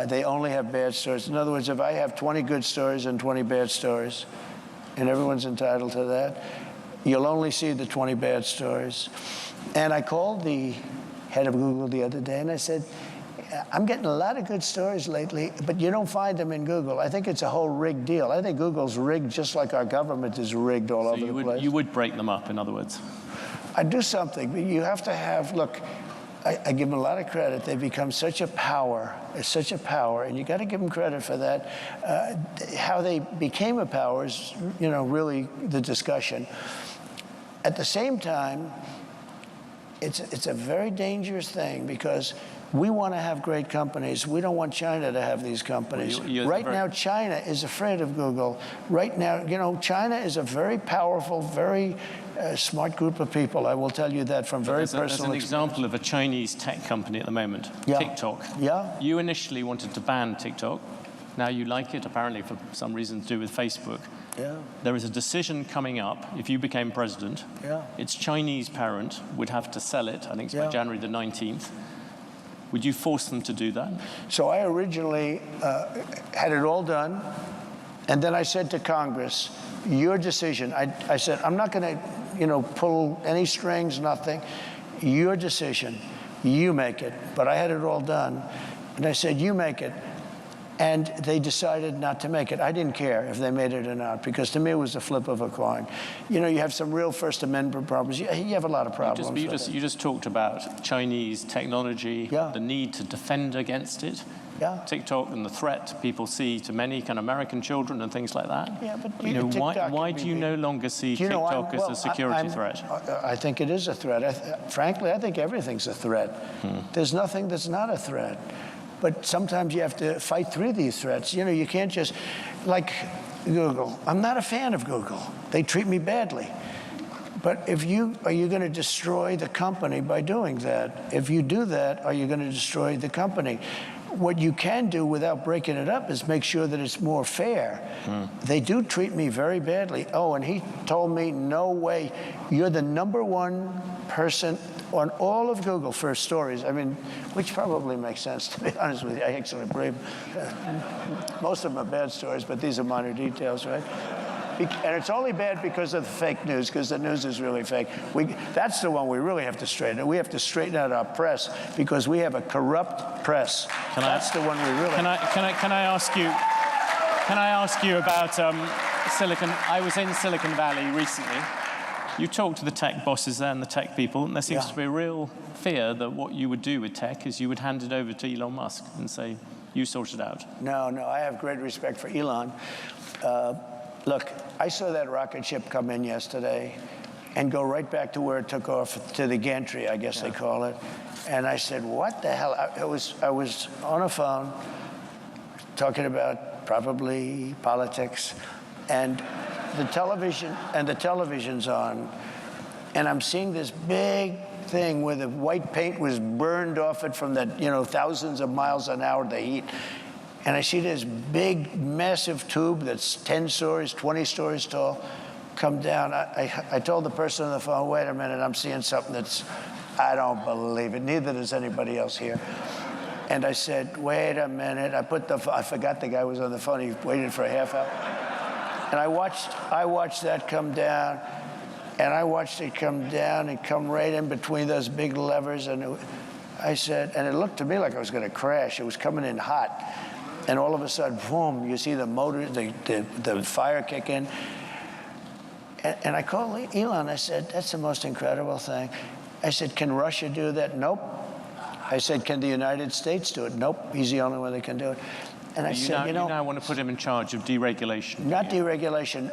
S2: They only have bad stories. In other words, if I have 20 good stories and 20 bad stories, and everyone's entitled to that, you'll only see the 20 bad stories. And I called the head of Google the other day, and I said, I'm getting a lot of good stories lately, but you don't find them in Google. I think it's a whole rigged deal. I think Google's rigged just like our government is rigged all over the place.
S1: You would break them up, in other words?
S2: I'd do something, but you have to have, look, I give them a lot of credit. They've become such a power, and you got to give them credit for that. How they became a power is, really the discussion. At the same time, it's a very dangerous thing because we want to have great companies. We don't want China to have these companies. Right now, China is afraid of Google. Right now, China is a very powerful, very smart group of people. I will tell you that from very personal experience.
S1: There's an example of a Chinese tech company at the moment, TikTok.
S2: Yeah.
S1: You initially wanted to ban TikTok. Now you like it, apparently, for some reason to do with Facebook.
S2: Yeah.
S1: There is a decision coming up, if you became president.
S2: Yeah.
S1: Its Chinese parent would have to sell it, I think it's by January the 19th. Would you force them to do that?
S2: So I originally had it all done, and then I said to Congress, your decision. I said, I'm not going to, pull any strings, nothing. Your decision. You make it. But I had it all done. And I said, you make it. And they decided not to make it. I didn't care if they made it or not, because to me it was a flip of a coin. You have some real First Amendment problems. You have a lot of problems.
S1: You just talked about Chinese technology, the need to defend against it.
S2: Yeah.
S1: TikTok and the threat people see to many kind of American children and things like that.
S2: Yeah, but
S1: why do you no longer see TikTok as a security threat?
S2: I think it is a threat. Frankly, I think everything's a threat. There's nothing that's not a threat. But sometimes you have to fight through these threats. You can't just, like Google. I'm not a fan of Google. They treat me badly. But are you going to destroy the company by doing that? If you do that, are you going to destroy the company? What you can do without breaking it up is make sure that it's more fair. They do treat me very badly. Oh, and he told me, no way. You're the #1 person on all of Google for stories. I mean, which probably makes sense, to be honest with you. I actually believe most of them are bad stories, but these are minor details, right? And it's only bad because of the fake news, because the news is really fake. That's the one we really have to straighten out. We have to straighten out our press, because we have a corrupt press. That's the one we really.
S1: Can I ask you about Silicon? I was in Silicon Valley recently. You talked to the tech bosses there and the tech people, and there seems to be a real fear that what you would do with tech is you would hand it over to Elon Musk and say, you sort it out.
S2: No, I have great respect for Elon. Look, I saw that rocket ship come in yesterday and go right back to where it took off, to the gantry, I guess they call it. And I said, what the hell? I was on a phone talking about probably politics, and the television's on, and I'm seeing this big thing where the white paint was burned off it from the thousands of miles an hour, the heat. And I see this big, massive tube that's 10 stories, 20 stories tall come down. I told the person on the phone, wait a minute, I'm seeing something I don't believe it. Neither does anybody else here. And I said, wait a minute. I forgot the guy was on the phone. He waited for a half hour. And I watched that come down, and I watched it come down and come right in between those big levers. And I said, and it looked to me like I was going to crash. It was coming in hot. And all of a sudden, boom, you see the motor, the fire kick in. And I called Elon. I said, that's the most incredible thing. I said, can Russia do that? Nope. I said, can the United States do it? Nope. He's the only one that can do it. And I said,
S1: you now want to put him in charge of deregulation.
S2: Not deregulation,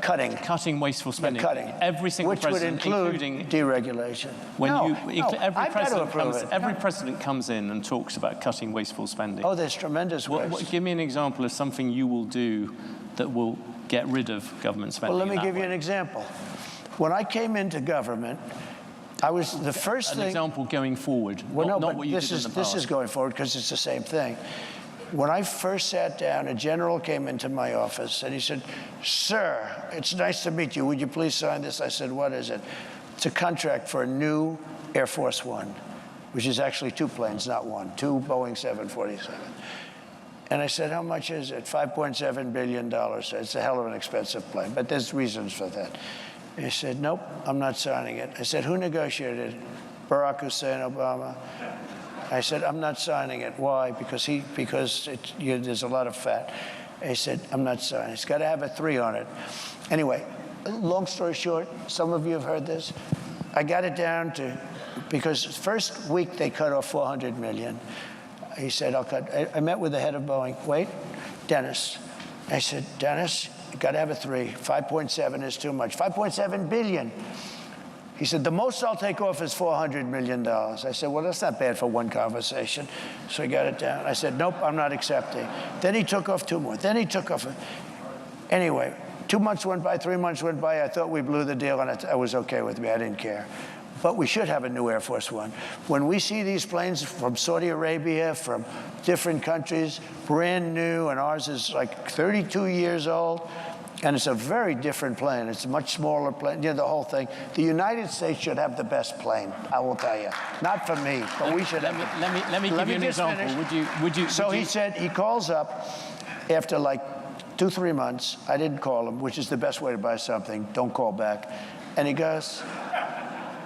S2: cutting.
S1: Cutting wasteful spending.
S2: Cutting.
S1: Every single president,
S2: which would include
S1: including
S2: deregulation.
S1: Every president comes in and talks about cutting wasteful spending.
S2: Oh, there's tremendous waste.
S1: Give me an example of something you will do that will get rid of government spending.
S2: Well, let me give you an example. When I came into government, I was the first thing.
S1: An example going forward.
S2: Well,
S1: not what you did in the past.
S2: This is going forward because it's the same thing. When I first sat down, a general came into my office and he said, sir, it's nice to meet you. Would you please sign this? I said, what is it? It's a contract for a new Air Force One, which is actually 2 planes, not one, 2 Boeing 747. And I said, how much is it? $5.7 billion. It's a hell of an expensive plane, but there's reasons for that. And he said, nope, I'm not signing it. I said, who negotiated it? Barack Hussein Obama. I said, I'm not signing it. Why? Because there's a lot of fat. He said, I'm not signing. It's got to have a 3 on it. Anyway, long story short, some of you have heard this. I got it down to because first week they cut off 400 million. He said, I'll cut. I met with the head of Boeing. Wait, Dennis. I said, Dennis, you got to have a 3. 5.7 is too much. 5.7 billion. He said, the most I'll take off is $400 million. I said, well, that's not bad for one conversation. So he got it down. I said, nope, I'm not accepting. Then he took off 2 more. Then he took off. Anyway, 2 months went by, 3 months went by. I thought we blew the deal, and it was okay with me. I didn't care. But we should have a new Air Force One. When we see these planes from Saudi Arabia, from different countries, brand new, and ours is like 32 years old, and it's a very different plane. It's a much smaller plane, the whole thing. The United States should have the best plane, I will tell you. Not for me, but we should have.
S1: Let me give you an example.
S2: He said, he calls up after like 2-3 months. I didn't call him, which is the best way to buy something. Don't call back. And he goes,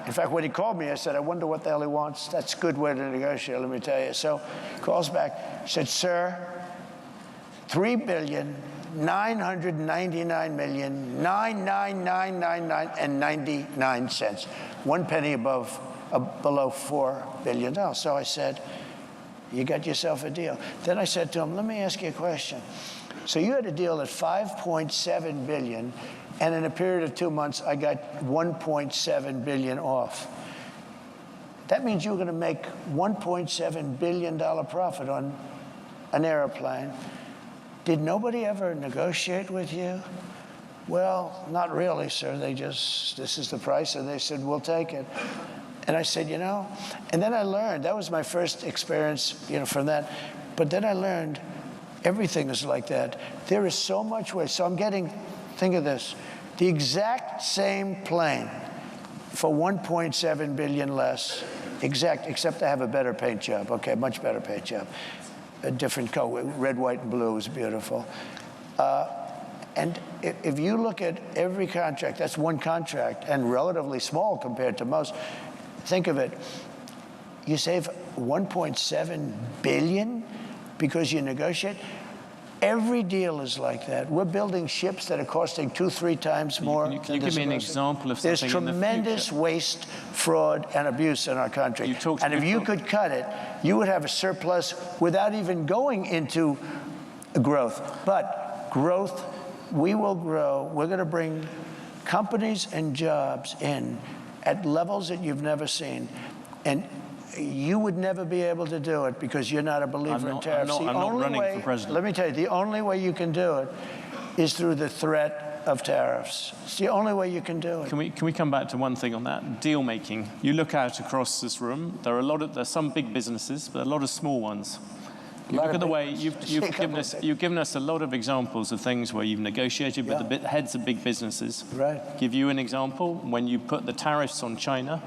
S2: in fact, when he called me, I said, I wonder what the hell he wants. That's a good way to negotiate, let me tell you. So he calls back, he said, sir, 3,999,999,99 1 penny below $4 billion. So I said, you got yourself a deal. Then I said to him, let me ask you a question. So you had a deal at $5.7 billion, and in a period of 2 months, I got $1.7 billion off. That means you were going to make $1.7 billion profit on an airplane. Did nobody ever negotiate with you? Well, not really, sir. They just, this is the price, and they said, we'll take it. And I said, and then I learned, that was my first experience, from that. But then I learned everything is like that. There is so much waste. So I'm getting, think of this, the exact same plane for 1.7 billion less, except I have a better paint job, okay, much better paint job. A different color, red, white, and blue is beautiful. And if you look at every contract, that's one contract, and relatively small compared to most. Think of it, you save 1.7 billion because you negotiate. Every deal is like that. We're building ships that are costing 2-3 times more.
S1: Can you give me an example of something?
S2: There's tremendous waste, fraud, and abuse in our country. And if you could cut it, you would have a surplus without even going into growth. But growth, we will grow. We're going to bring companies and jobs in at levels that you've never seen. And you would never be able to do it because you're not a believer in tariffs.
S1: I'm not running for president.
S2: Let me tell you, the only way you can do it is through the threat of tariffs. It's the only way you can do it.
S1: Can we come back to one thing on that? Deal making. You look out across this room, there's some big businesses, but a lot of small ones. You look at the way you've given us a lot of examples of things where you've negotiated with the heads of big businesses.
S2: Right.
S1: Give you an example, when you put the tariffs on China,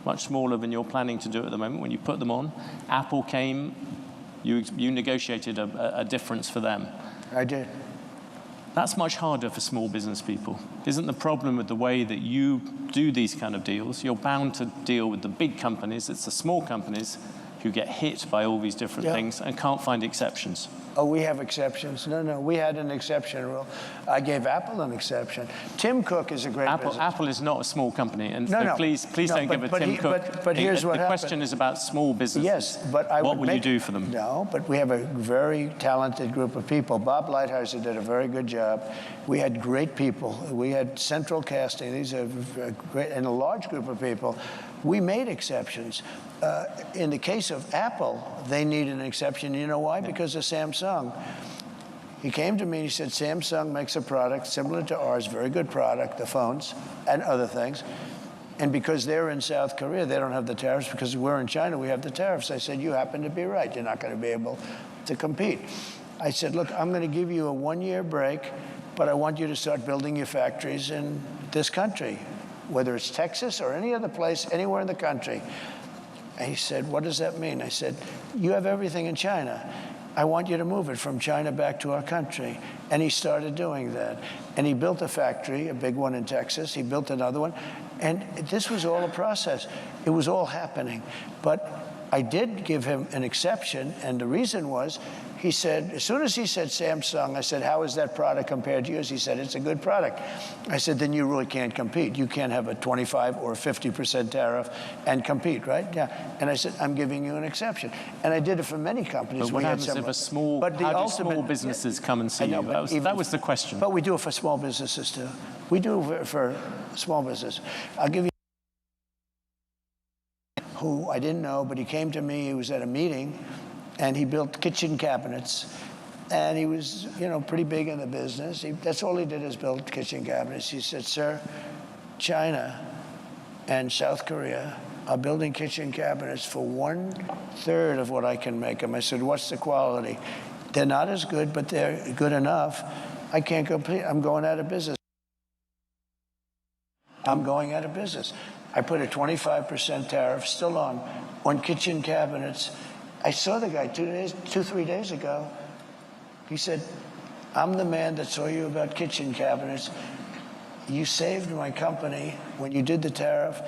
S1: much smaller than you're planning to do at the moment, when you put them on, Apple came, you negotiated a difference for them.
S2: I did.
S1: That's much harder for small business people. Isn't the problem with the way that you do these kind of deals? You're bound to deal with the big companies. It's the small companies who get hit by all these different things and can't find exceptions.
S2: Oh, we have exceptions. No, we had an exception rule. I gave Apple an exception. Tim Cook is a great business.
S1: Apple is not a small company, and please don't give it Tim Cook.
S2: But here's what happened.
S1: The question is about small businesses.
S2: Yes, but what
S1: will you do for them?
S2: No, but we have a very talented group of people. Bob Lighthizer did a very good job. We had great people. We had central casting. These are great, and a large group of people. We made exceptions. In the case of Apple, they need an exception. You know why? Because of Samsung. He came to me and he said, Samsung makes a product similar to ours, very good product, the phones and other things. And because they're in South Korea, they don't have the tariffs. Because we're in China, we have the tariffs. I said, you happen to be right. You're not going to be able to compete. I said, look, I'm going to give you a 1-year break, but I want you to start building your factories in this country, whether it's Texas or any other place, anywhere in the country. And he said, what does that mean? I said, you have everything in China. I want you to move it from China back to our country. And he started doing that. And he built a factory, a big one in Texas. He built another one. And this was all a process. It was all happening. But I did give him an exception, and the reason was, he said, as soon as he said Samsung, I said, how is that product compared to yours? He said, it's a good product. I said, then you really can't compete. You can't have a 25 or 50% tariff and compete, right? Yeah. And I said, I'm giving you an exception. And I did it for many companies.
S1: But what happens if a small, how do small businesses come and see you? That was the question.
S2: But we do it for small businesses too. We do it for small business. I'll give you who I didn't know, but he came to me. He was at a meeting, and he built kitchen cabinets. And he was, pretty big in the business. That's all he did is build kitchen cabinets. He said, sir, China and South Korea are building kitchen cabinets for 1/3 of what I can make them. I said, what's the quality? They're not as good, but they're good enough. I can't compete. I'm going out of business. I'm going out of business. I put a 25% tariff still on kitchen cabinets. I saw the guy 3 days ago. He said, I'm the man that saw you about kitchen cabinets. You saved my company when you did the tariff,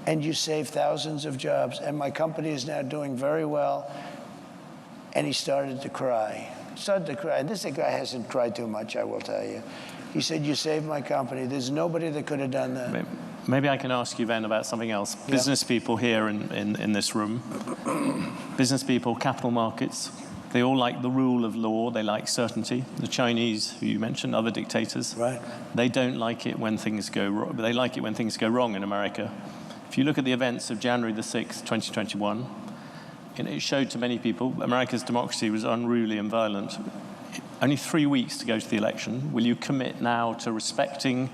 S2: and you saved thousands of jobs, and my company is now doing very well. And he started to cry. And this guy hasn't cried too much, I will tell you. He said, you saved my company. There's nobody that could have done that.
S1: Maybe I can ask you then about something else. Yeah. Business people here in this room, business people, capital markets, they all like the rule of law. They like certainty. The Chinese, who you mentioned, other dictators,
S2: right?
S1: They don't like it when things go wrong. But they like it when things go wrong in America. If you look at the events of January the 6th, 2021, it showed to many people America's democracy was unruly and violent. Only 3 weeks to go to the election. Will you commit now to respecting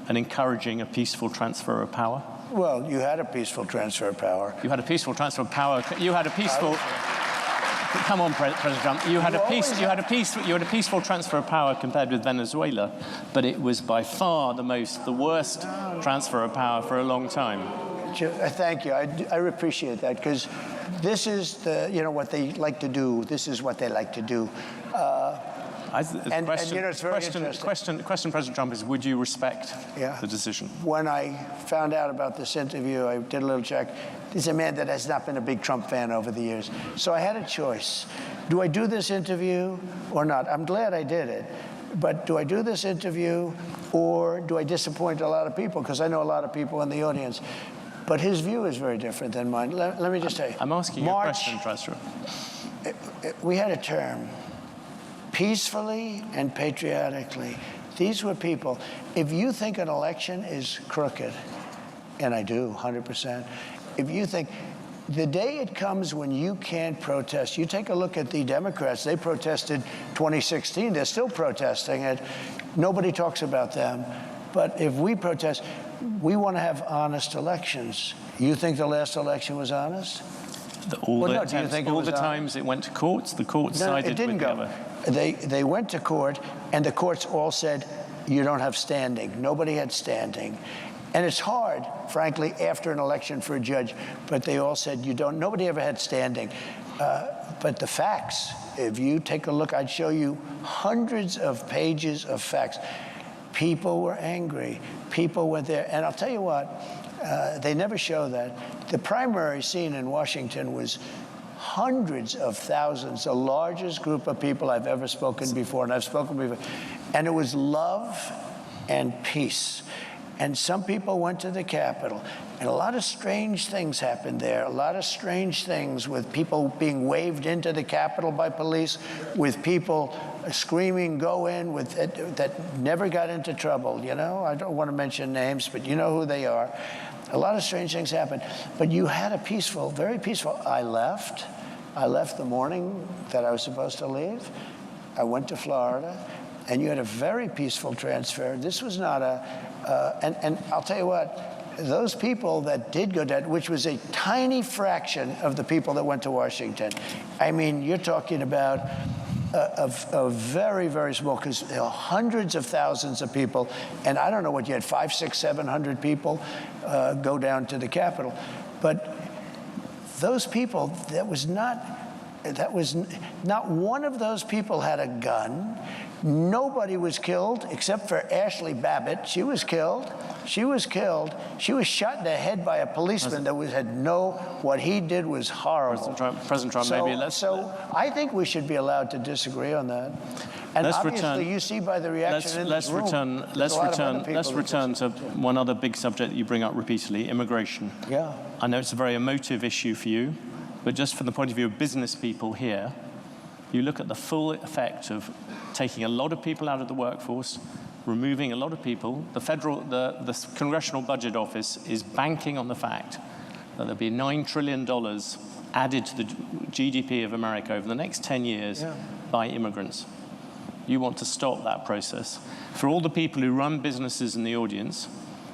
S1: and encouraging a peaceful transfer of power?
S2: Well, you had a peaceful transfer of power.
S1: You had a peaceful transfer of power. You had a peaceful. Come on, President Trump. You had a peaceful transfer of power compared with Venezuela, but it was by far the worst transfer of power for a long time.
S2: Thank you. I appreciate that, because this is what they like to do. This is what they like to do.
S1: It's very interesting. The question, President Trump, is would you respect the decision?
S2: When I found out about this interview, I did a little check. He's a man that has not been a big Trump fan over the years. So I had a choice. Do I do this interview or not? I'm glad I did it. But do I do this interview, or do I disappoint a lot of people? Because I know a lot of people in the audience. But his view is very different than mine. Let me just tell you.
S1: I'm asking you a question, President.
S2: We had a term. Peacefully and patriotically. These were people. If you think an election is crooked, and I do, 100%, if you think the day it comes when you can't protest, you take a look at the Democrats. They protested 2016. They're still protesting it. Nobody talks about them. But if we protest, we want to have honest elections. You think the last election was honest?
S1: All the times it went to courts, the courts sided with the other.
S2: They went to court, and the courts all said, you don't have standing. Nobody had standing. And it's hard, frankly, after an election for a judge, but they all said you don't. Nobody ever had standing. But the facts, if you take a look, I'd show you hundreds of pages of facts. People were angry. People were there. And I'll tell you what, they never show that. The primary scene in Washington was hundreds of thousands, the largest group of people I've ever spoken before, and I've spoken before. And it was love and peace. And some people went to the Capitol, and a lot of strange things happened there. A lot of strange things, with people being waved into the Capitol by police, with people screaming, go in, that never got into trouble. I don't want to mention names, but you know who they are. A lot of strange things happened. But you had a peaceful, very peaceful. I left the morning that I was supposed to leave. I went to Florida, and you had a very peaceful transfer. This was not and I'll tell you what, those people that did go down, which was a tiny fraction of the people that went to Washington. I mean, you're talking about a very, very small, because there are hundreds of thousands of people, and I don't know what you had, 500, 600, 700 people go down to the Capitol. But those people, that was not one of those people had a gun. Nobody was killed except for Ashley Babbitt. She was killed. She was killed. She was shot in the head by a policeman what he did was horrible.
S1: President Trump, maybe let's...
S2: So I think we should be allowed to disagree on that. And obviously, you see by the reaction in this room,
S1: let's return to one other big subject that you bring up repeatedly, immigration.
S2: Yeah.
S1: I know it's a very emotive issue for you, but just from the point of view of business people here, you look at the full effect of taking a lot of people out of the workforce, removing a lot of people. The Congressional Budget Office is banking on the fact that there'll be $9 trillion added to the GDP of America over the next 10 years by immigrants. You want to stop that process. For all the people who run businesses in the audience,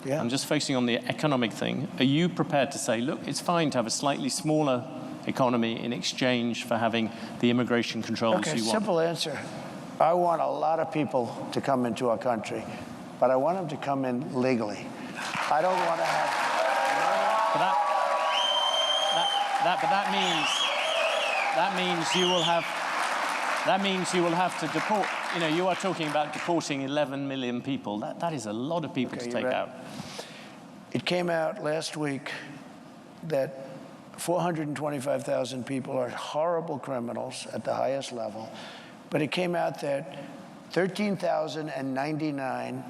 S1: I'm just focusing on the economic thing, are you prepared to say, look, it's fine to have a slightly smaller economy in exchange for having the immigration controls you want?
S2: Simple answer. I want a lot of people to come into our country, but I want them to come in legally. I don't want to have...
S1: That means you will have to deport. You know, you are talking about deporting 11 million people. That is a lot of people to take out.
S2: It came out last week that 425,000 people are horrible criminals at the highest level, but it came out that 13,099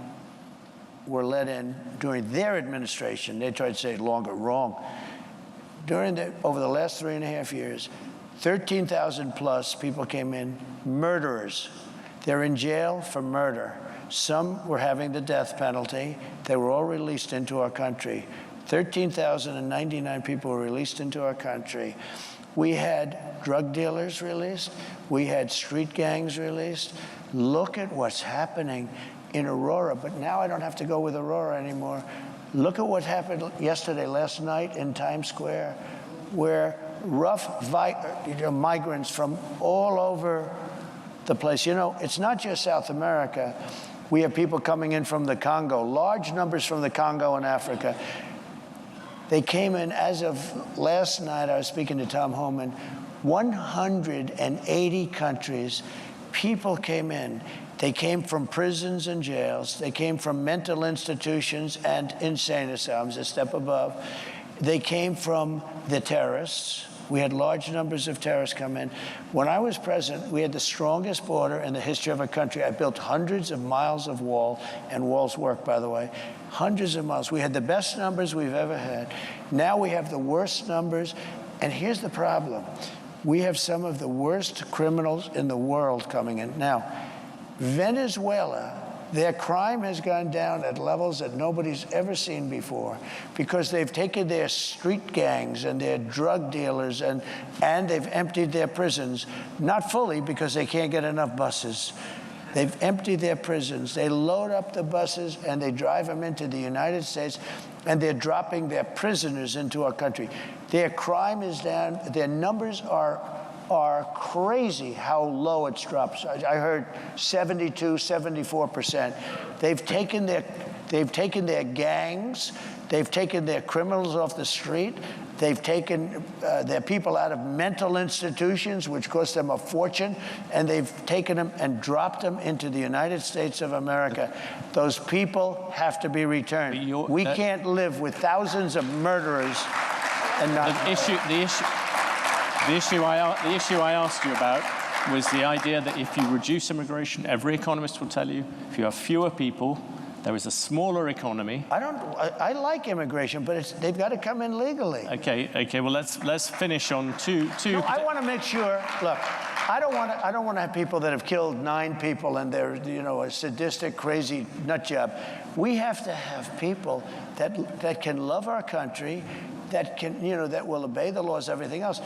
S2: were let in during their administration. They tried to say longer, wrong. Over the last 3.5 years, 13,000 plus people came in, murderers. They're in jail for murder. Some were having the death penalty. They were all released into our country. 13,099 people were released into our country. We had drug dealers released. We had street gangs released. Look at what's happening in Aurora. But now I don't have to go with Aurora anymore. Look at what happened last night in Times Square, where rough migrants from all over the place. You know, it's not just South America. We have people coming in from the Congo, large numbers from the Congo and Africa. They came in, as of last night, I was speaking to Tom Homan, 180 countries. People came in. They came from prisons and jails. They came from mental institutions and insane asylums, a step above. They came from the terrorists. We had large numbers of terrorists come in. When I was president, we had the strongest border in the history of our country. I built hundreds of miles of wall, and walls work, by the way. Hundreds of miles. We had the best numbers we've ever had. Now we have the worst numbers, and here's the problem. We have some of the worst criminals in the world coming in. Now, Venezuela, their crime has gone down at levels that nobody's ever seen before because they've taken their street gangs and their drug dealers and they've emptied their prisons, not fully because they can't get enough buses. They've emptied their prisons. They load up the buses and they drive them into the United States, and they're dropping their prisoners into our country. Their crime is down. Their numbers are crazy how low it's dropped. I heard 72, 74%. They've taken their gangs, they've taken their criminals off the street, they've taken their people out of mental institutions, which cost them a fortune, and they've taken them and dropped them into the United States of America. Those people have to be returned. We can't live with thousands of murderers and not...
S1: The issue I asked you about was the idea that if you reduce immigration, every economist will tell you, if you have fewer people, there is a smaller economy.
S2: I like immigration, but they've got to come in legally.
S1: Okay. Well, let's finish on two.
S2: No, I want to make sure. Look, I don't want to have people that have killed 9 people and they're a sadistic, crazy nut job. We have to have people that can love our country, that will obey the laws, everything else.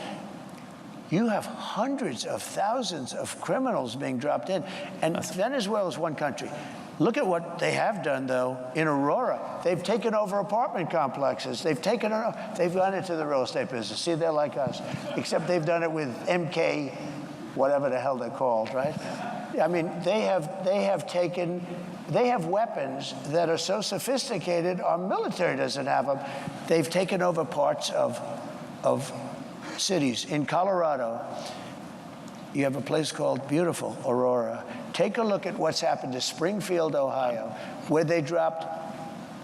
S2: You have hundreds of thousands of criminals being dropped in. And Venezuela is one country. Look at what they have done, though, in Aurora. They've taken over apartment complexes. They've gone into the real estate business. See, they're like us, except they've done it with MK, whatever the hell they're called, right? I mean, they have weapons that are so sophisticated our military doesn't have them. They've taken over parts of cities. In Colorado, you have a place called beautiful Aurora. Take a look at what's happened to Springfield, Ohio, where they dropped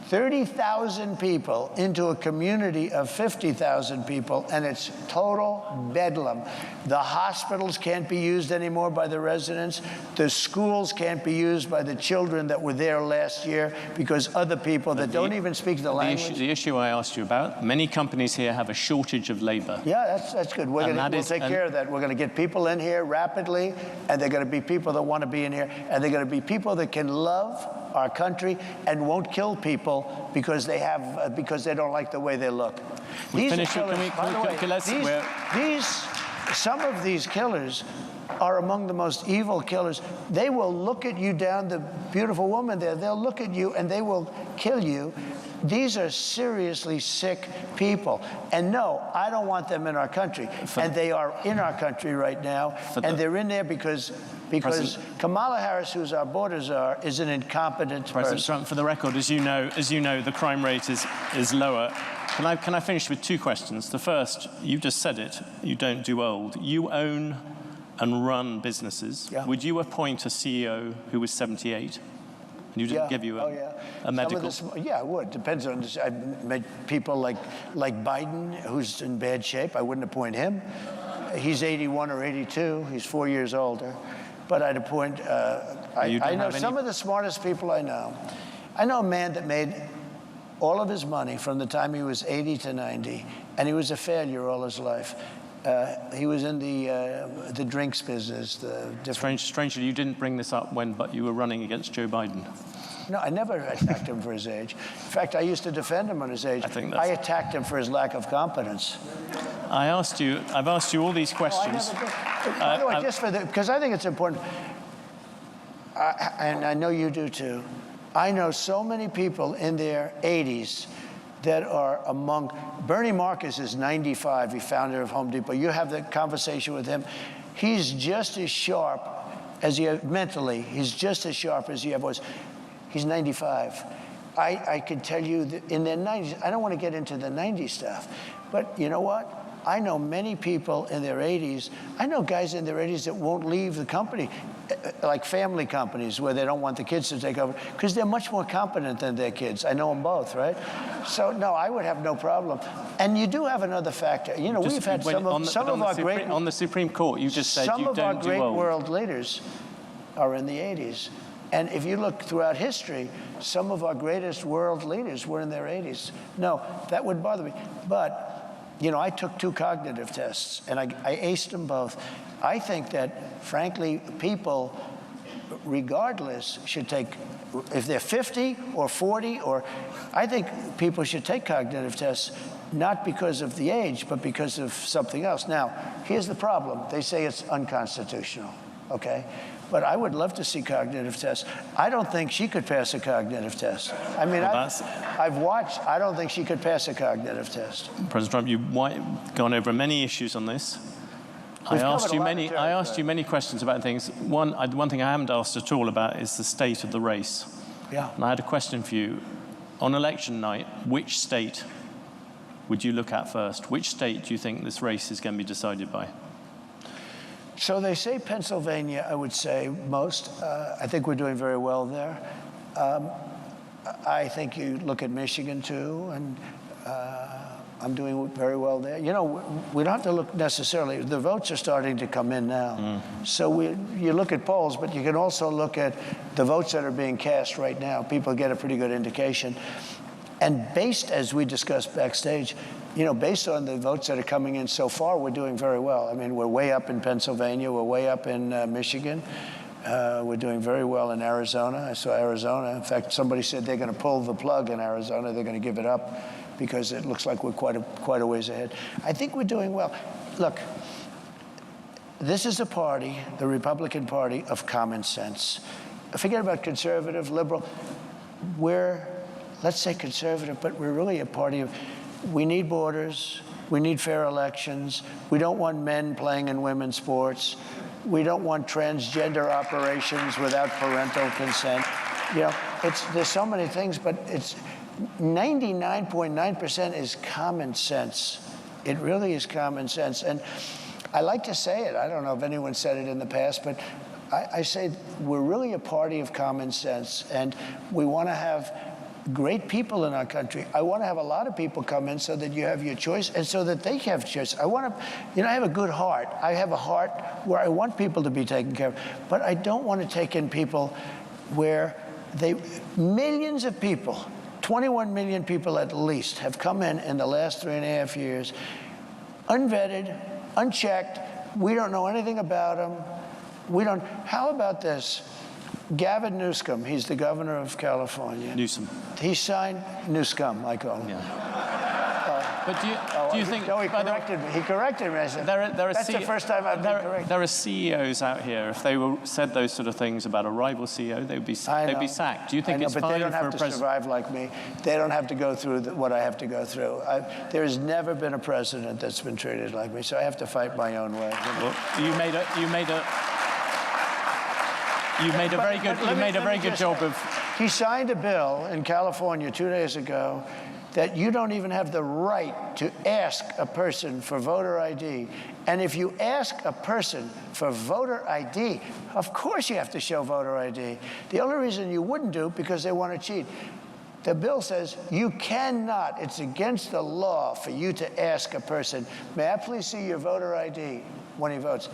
S2: 30,000 people into a community of 50,000 people, and it's total bedlam. The hospitals can't be used anymore by the residents. The schools can't be used by the children that were there last year because other people that don't even speak the language.
S1: The issue I asked you about, many companies here have a shortage of labor.
S2: Yeah, that's good. We'll take care of that. We're going to get people in here rapidly, and they're going to be people that want to be in here, and they're going to be people that can love our country and won't kill people because they don't like the way they look. Some of these killers are among the most evil killers. They will look at you down, the beautiful woman there, they'll look at you and they will kill you. These are seriously sick people. And no, I don't want them in our country. And they are in our country right now. And they're in there because Kamala Harris, who's our border czar, is an incompetent person.
S1: President Trump, for the record, as you know, the crime rate is lower. Can I finish with two questions? The first, you just said it, you don't do old. You own and run businesses. Yeah. Would you appoint a CEO who was 78? And you didn't give you a medical?
S2: Yeah, I would. Depends on this. I've met people like Biden, who's in bad shape. I wouldn't appoint him. He's 81 or 82. He's 4 years older. But I'd appoint, I know some of the smartest people I know. I know a man that made all of his money from the time he was 80 to 90, and he was a failure all his life. He was in the drinks business.
S1: Strangely, you didn't bring this up but you were running against Joe Biden.
S2: No, I never attacked him for his age. In fact, I used to defend him on his age. I attacked him for his lack of competence.
S1: I've asked you all these questions.
S2: By the way, because I think it's important, and I know you do too, I know so many people in their 80s that are among, Bernie Marcus is 95, he founder of Home Depot. You have the conversation with him. He's just as sharp as he, mentally, he's just as sharp as he ever was. He's 95. I can tell you that in their 90s, I don't want to get into the 90s stuff, but you know what? I know many people in their 80s. I know guys in their 80s that won't leave the company, like family companies where they don't want the kids to take over, because they're much more competent than their kids. I know them both, right? So, no, I would have no problem. And you do have another factor. You know, we've had some of our great...
S1: On the Supreme Court, you just said you don't do old.
S2: Some of our great world leaders are in the 80s. And if you look throughout history, some of our greatest world leaders were in their 80s. No, that would bother me. But, you know, I took 2 cognitive tests, and I aced them both. I think that, frankly, people, regardless, should take, if they're 50 or 40, I think people should take cognitive tests, not because of the age, but because of something else. Now, here's the problem. They say it's unconstitutional, okay? But I would love to see cognitive tests. I don't think she could pass a cognitive test. I mean, I've watched. I don't think she could pass a cognitive test.
S1: President Trump, you've gone over many issues on this. I asked you many questions about things. One thing I haven't asked at all about is the state of the race.
S2: Yeah.
S1: And I had a question for you. On election night, which state would you look at first? Which state do you think this race is going to be decided by?
S2: So they say Pennsylvania, I would say most. I think we're doing very well there. I think you look at Michigan, too, and I'm doing very well there. You know, we don't have to look necessarily. The votes are starting to come in now. So you look at polls, but you can also look at the votes that are being cast right now. People get a pretty good indication. And based, as we discussed backstage, you know, based on the votes that are coming in so far, we're doing very well. I mean, we're way up in Pennsylvania. We're way up in Michigan. We're doing very well in Arizona. I saw Arizona. In fact, somebody said they're going to pull the plug in Arizona. They're going to give it up because it looks like we're quite a ways ahead. I think we're doing well. Look, this is a party, the Republican Party, of common sense. Forget about conservative, liberal. We're, let's say conservative, but we're really a party of, we need borders, we need fair elections, we don't want men playing in women's sports, we don't want transgender operations without parental consent. You know, there's so many things, but it's 99.9% is common sense. It really is common sense. And I like to say it, I don't know if anyone said it in the past, but I say we're really a party of common sense, and we want to have great people in our country. I want to have a lot of people come in so that you have your choice and so that they have choice. I want to, I have a good heart. I have a heart where I want people to be taken care of, but I don't want to take in people where millions of people, 21 million people at least, have come in the last 3.5 years, unvetted, unchecked. We don't know anything about them. How about this? Gavin Newsom, he's the governor of California.
S1: Newsom.
S2: He signed Newsom, I call him.
S1: Yeah. But do you think?
S2: No, he corrected me. He corrected me. I said, that's the first time I've been corrected.
S1: There are CEOs out here. If they said those sort of things about a rival CEO, they'd be sacked. Do you think it's fine for a president?
S2: But they don't have to survive like me. They don't have to go through what I have to go through. There has never been a president that's been treated like me, so I have to fight my own way.
S1: Well, you made a very good job of.
S2: He signed a bill in California 2 days ago that you don't even have the right to ask a person for voter ID. And if you ask a person for voter ID, of course you have to show voter ID. The only reason you wouldn't do, because they want to cheat. The bill says you cannot, it's against the law for you to ask a person, may I please see your voter ID when he votes?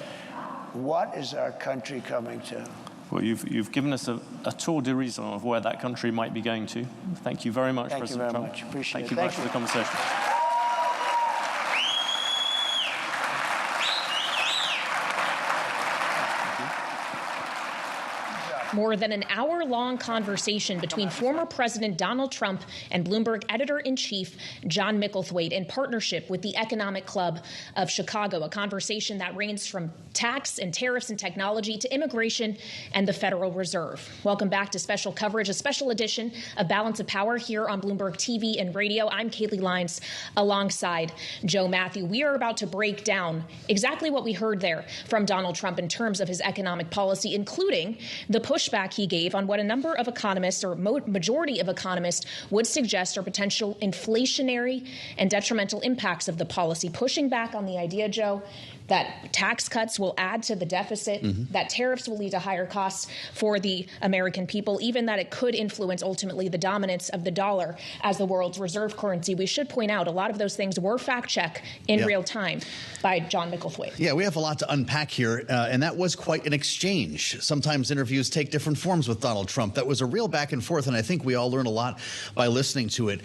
S2: What is our country coming to?
S1: Well, you've given us a tour d'horizon of where that country might be going to. Thank you very much, President Trump.
S2: Thank you very much. Appreciate it.
S1: Thank you very much for the conversation.
S4: More than an hour-long conversation between former President Donald Trump and Bloomberg editor-in-chief John Micklethwait in partnership with the Economic Club of Chicago, a conversation that ranged from tax and tariffs and technology to immigration and the Federal Reserve. Welcome back to special coverage, a special edition of Balance of Power here on Bloomberg TV and radio. I'm Kaylee Lyons alongside Joe Matthew. We are about to break down exactly what we heard there from Donald Trump in terms of his economic policy, including the pushback he gave on what a number of economists, or majority of economists, would suggest are potential inflationary and detrimental impacts of the policy, pushing back on the idea, Joe, that tax cuts will add to the deficit, that tariffs will lead to higher costs for the American people, even that it could influence ultimately the dominance of the dollar as the world's reserve currency. We should point out a lot of those things were fact-checked in real time by John Micklethwait.
S5: Yeah, we have a lot to unpack here, and that was quite an exchange. Sometimes interviews take different forms with Donald Trump. That was a real back and forth, and I think we all learned a lot by listening to it.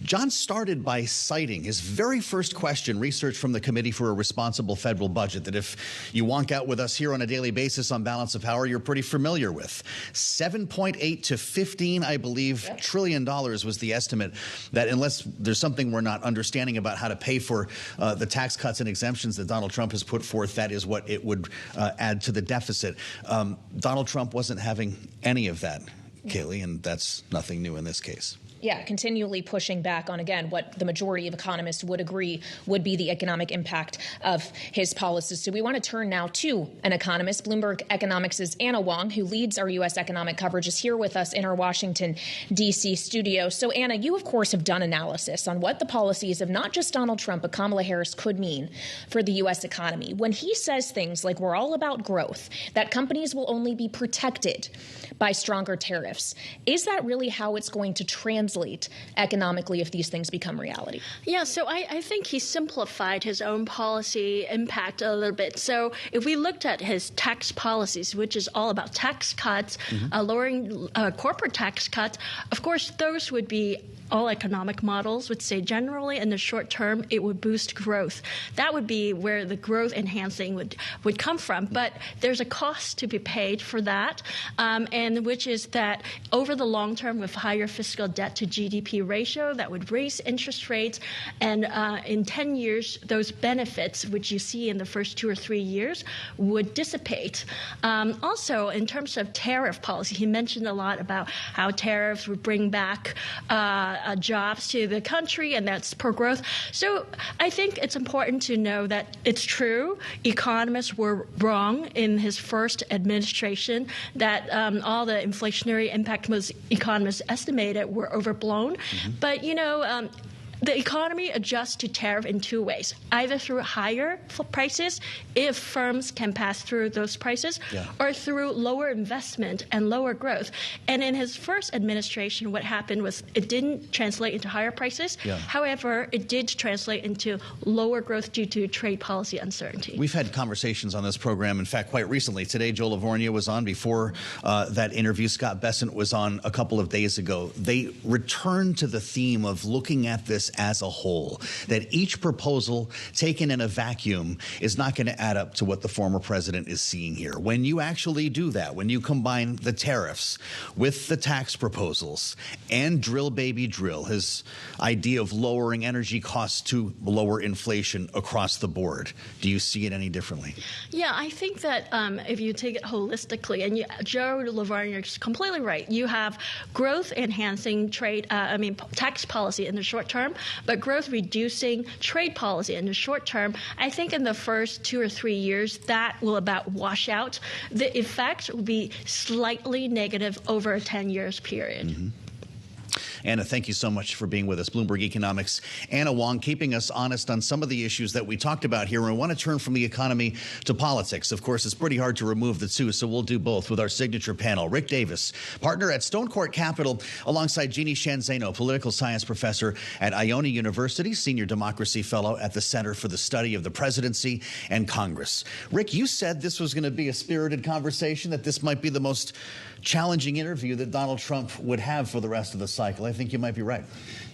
S5: John started by citing his very first question, research from the Committee for a Responsible Federal Budget, that if you wonk out with us here on a daily basis on Balance of Power, you're pretty familiar with. $7.8 to $15, I believe, trillion was the estimate, that unless there's something we're not understanding about how to pay for the tax cuts and exemptions that Donald Trump has put forth, that is what it would add to the deficit. Donald Trump wasn't having any of that, Kaylee, and that's nothing new in this case.
S4: Yeah, continually pushing back on, again, what the majority of economists would agree would be the economic impact of his policies. So we want to turn now to an economist. Bloomberg Economics' Anna Wong, who leads our U.S. economic coverage, is here with us in our Washington, D.C. studio. So, Anna, you, of course, have done analysis on what the policies of not just Donald Trump, but Kamala Harris could mean for the U.S. economy. When he says things like we're all about growth, that companies will only be protected by stronger tariffs, is that really how it's going to translate economically if these things become reality?
S6: Yeah, so I think he simplified his own policy impact a little bit. So if we looked at his tax policies, which is all about tax cuts, lowering corporate tax cuts, of course, those would be all economic models would say generally in the short term it would boost growth. That would be where the growth enhancing would come from. But there's a cost to be paid for that, and which is that over the long term with higher fiscal debt to GDP ratio, that would raise interest rates. And in 10 years, those benefits, which you see in the first 2 or 3 years, would dissipate. Also, in terms of tariff policy, he mentioned a lot about how tariffs would bring back jobs to the country, and that's pro-growth. So I think it's important to know that it's true. Economists were wrong in his first administration, that all the inflationary impact most economists estimated were overblown. But, the economy adjusts to tariff in two ways, either through higher prices, if firms can pass through those prices, or through lower investment and lower growth. And in his first administration, what happened was it didn't translate into higher prices. However, it did translate into lower growth due to trade policy uncertainty.
S5: We've had conversations on this program, in fact, quite recently. Today, Joe Livornia was on. Before that interview, Scott Bessent was on a couple of days ago. They returned to the theme of looking at this as a whole, that each proposal taken in a vacuum is not going to add up to what the former president is seeing here. When you actually do that, when you combine the tariffs with the tax proposals and drill baby drill, his idea of lowering energy costs to lower inflation across the board, do you see it any differently?
S6: Yeah, I think that if you take it holistically, and Joe Livornia is completely right, you have growth-enhancing tax policy in the short term, but growth-reducing trade policy in the short term. I think in the first 2 or 3 years, that will about wash out. The effect will be slightly negative over a 10 years period.
S5: Anna, thank you so much for being with us. Bloomberg Economics' Anna Wong, keeping us honest on some of the issues that we talked about here. And I want to turn from the economy to politics. Of course, it's pretty hard to remove the two, so we'll do both with our signature panel. Rick Davis, partner at Stone Court Capital, alongside Jeannie Shanzano, political science professor at Iona University, senior democracy fellow at the Center for the Study of the Presidency and Congress. Rick, you said this was going to be a spirited conversation, that this might be the most challenging interview that Donald Trump would have for the rest of the cycle. I think you might be right.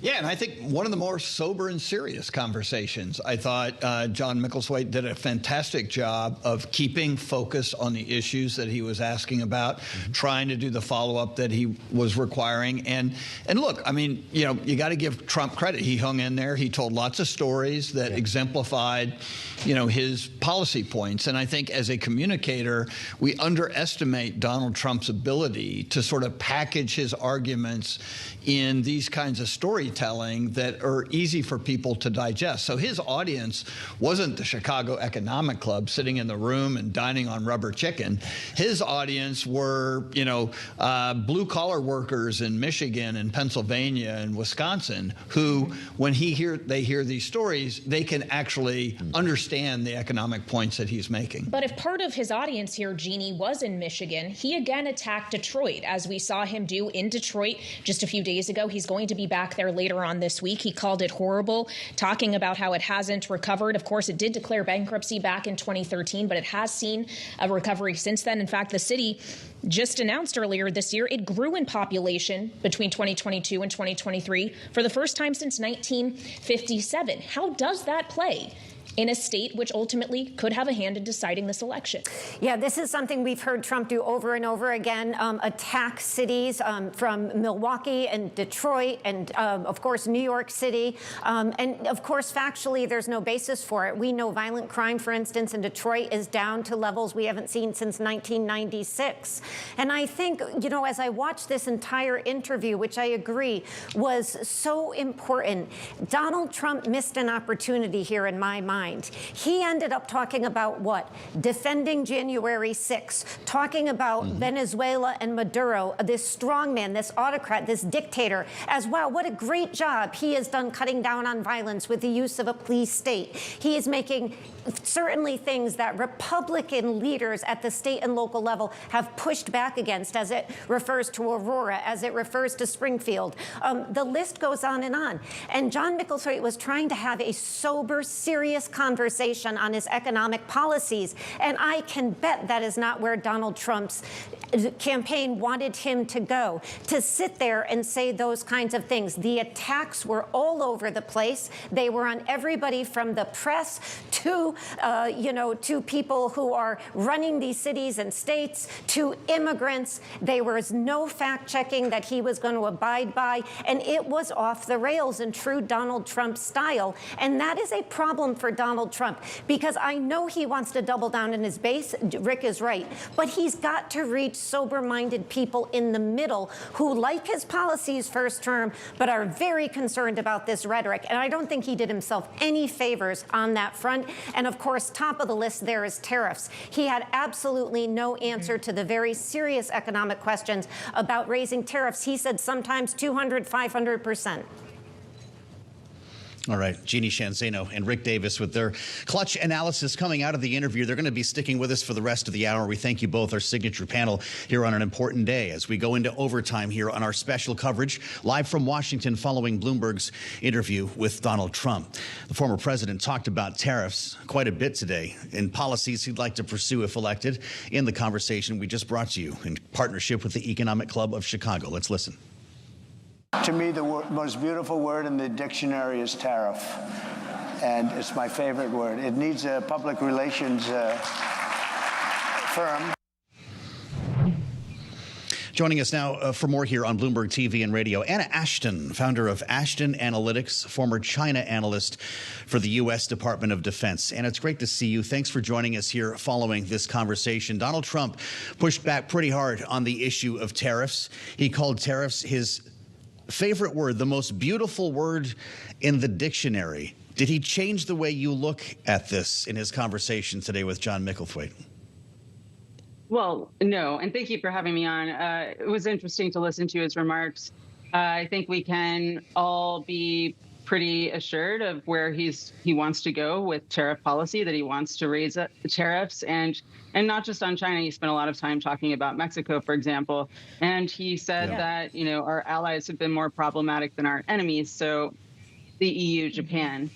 S7: Yeah, and I think one of the more sober and serious conversations. I thought John Micklethwait did a fantastic job of keeping focus on the issues that he was asking about, trying to do the follow-up that he was requiring. And look, I mean, you got to give Trump credit. He hung in there. He told lots of stories that exemplified, his policy points. And I think as a communicator, we underestimate Donald Trump's ability to sort of package his arguments in these kinds of storytelling that are easy for people to digest. So his audience wasn't the Chicago Economic Club sitting in the room and dining on rubber chicken. His audience were, blue collar workers in Michigan and Pennsylvania and Wisconsin who, when they hear these stories, they can actually understand the economic points that he's making.
S4: But if part of his audience here, Jeannie, was in Michigan, he again attacked Detroit, as we saw him do in Detroit just a few days ago. He's going to be back there later on this week. He called it horrible, talking about how it hasn't recovered. Of course, it did declare bankruptcy back in 2013, but it has seen a recovery since then. In fact, the city just announced earlier this year it grew in population between 2022 and 2023 for the first time since 1957. How does that play in a state which ultimately could have a hand in deciding this election?
S8: Yeah, this is something we've heard Trump do over and over again, attack cities from Milwaukee and Detroit and, of course, New York City. And, of course, factually, there's no basis for it. We know violent crime, for instance, in Detroit is down to levels we haven't seen since 1996. And I think, as I watched this entire interview, which I agree was so important, Donald Trump missed an opportunity here in my mind. He ended up talking about what? Defending January 6th, talking about Venezuela and Maduro, this strongman, this autocrat, this dictator, as well. What a great job he has done cutting down on violence with the use of a police state. He is making certainly things that Republican leaders at the state and local level have pushed back against, as it refers to Aurora, as it refers to Springfield. The list goes on. And John Micklethwait was trying to have a sober, serious conversation on his economic policies. And I can bet that is not where Donald Trump's campaign wanted him to go, to sit there and say those kinds of things. The attacks were all over the place. They were on everybody from the press to, to people who are running these cities and states, to immigrants. There was no fact checking that he was going to abide by. And it was off the rails in true Donald Trump style. And that is a problem for Donald Trump, because I know he wants to double down in his base. Rick is right. But he's got to reach sober-minded people in the middle who like his policies first term, but are very concerned about this rhetoric. And I don't think he did himself any favors on that front. And of course, top of the list there is tariffs. He had absolutely no answer to the very serious economic questions about raising tariffs. He said sometimes 200, 500%.
S5: All right, Jeannie Shanzano and Rick Davis with their clutch analysis coming out of the interview. They're going to be sticking with us for the rest of the hour. We thank you both, our signature panel, here on an important day as we go into overtime here on our special coverage live from Washington following Bloomberg's interview with Donald Trump. The former president talked about tariffs quite a bit today and policies he'd like to pursue if elected in the conversation we just brought to you in partnership with the Economic Club of Chicago. Let's listen.
S2: To me, the most beautiful word in the dictionary is tariff, and it's my favorite word. It needs a public relations firm.
S5: Joining us now for more here on Bloomberg TV and radio, Anna Ashton, founder of Ashton Analytics, former China analyst for the U.S. Department of Defense. And it's great to see you. Thanks for joining us here following this conversation. Donald Trump pushed back pretty hard on the issue of tariffs. He called tariffs his favorite word, the most beautiful word in the dictionary. Did he change the way you look at this in his conversation today with John Micklethwait?
S9: Well, no, and thank you for having me on. It was interesting to listen to his remarks. I think we can all be pretty assured of where he wants to go with tariff policy, that he wants to raise tariffs, and not just on China. He spent a lot of time talking about Mexico, for example, and he said that, you know, our allies have been more problematic than our enemies, so the EU, Japan.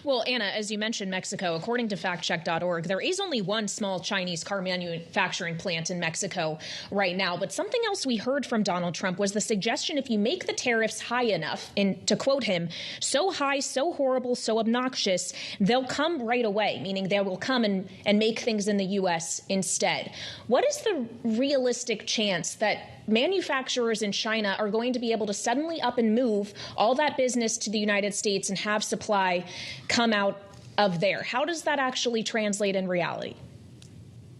S4: Well, Anna, as you mentioned, Mexico, according to factcheck.org, there is only one small Chinese car manufacturing plant in Mexico right now. But something else we heard from Donald Trump was the suggestion if you make the tariffs high enough, and to quote him, so high, so horrible, so obnoxious, they'll come right away, meaning they will come and make things in the U.S. instead. What is the realistic chance that manufacturers in China are going to be able to suddenly up and move all that business to the United States and have supply come out of there? How does that actually translate in reality?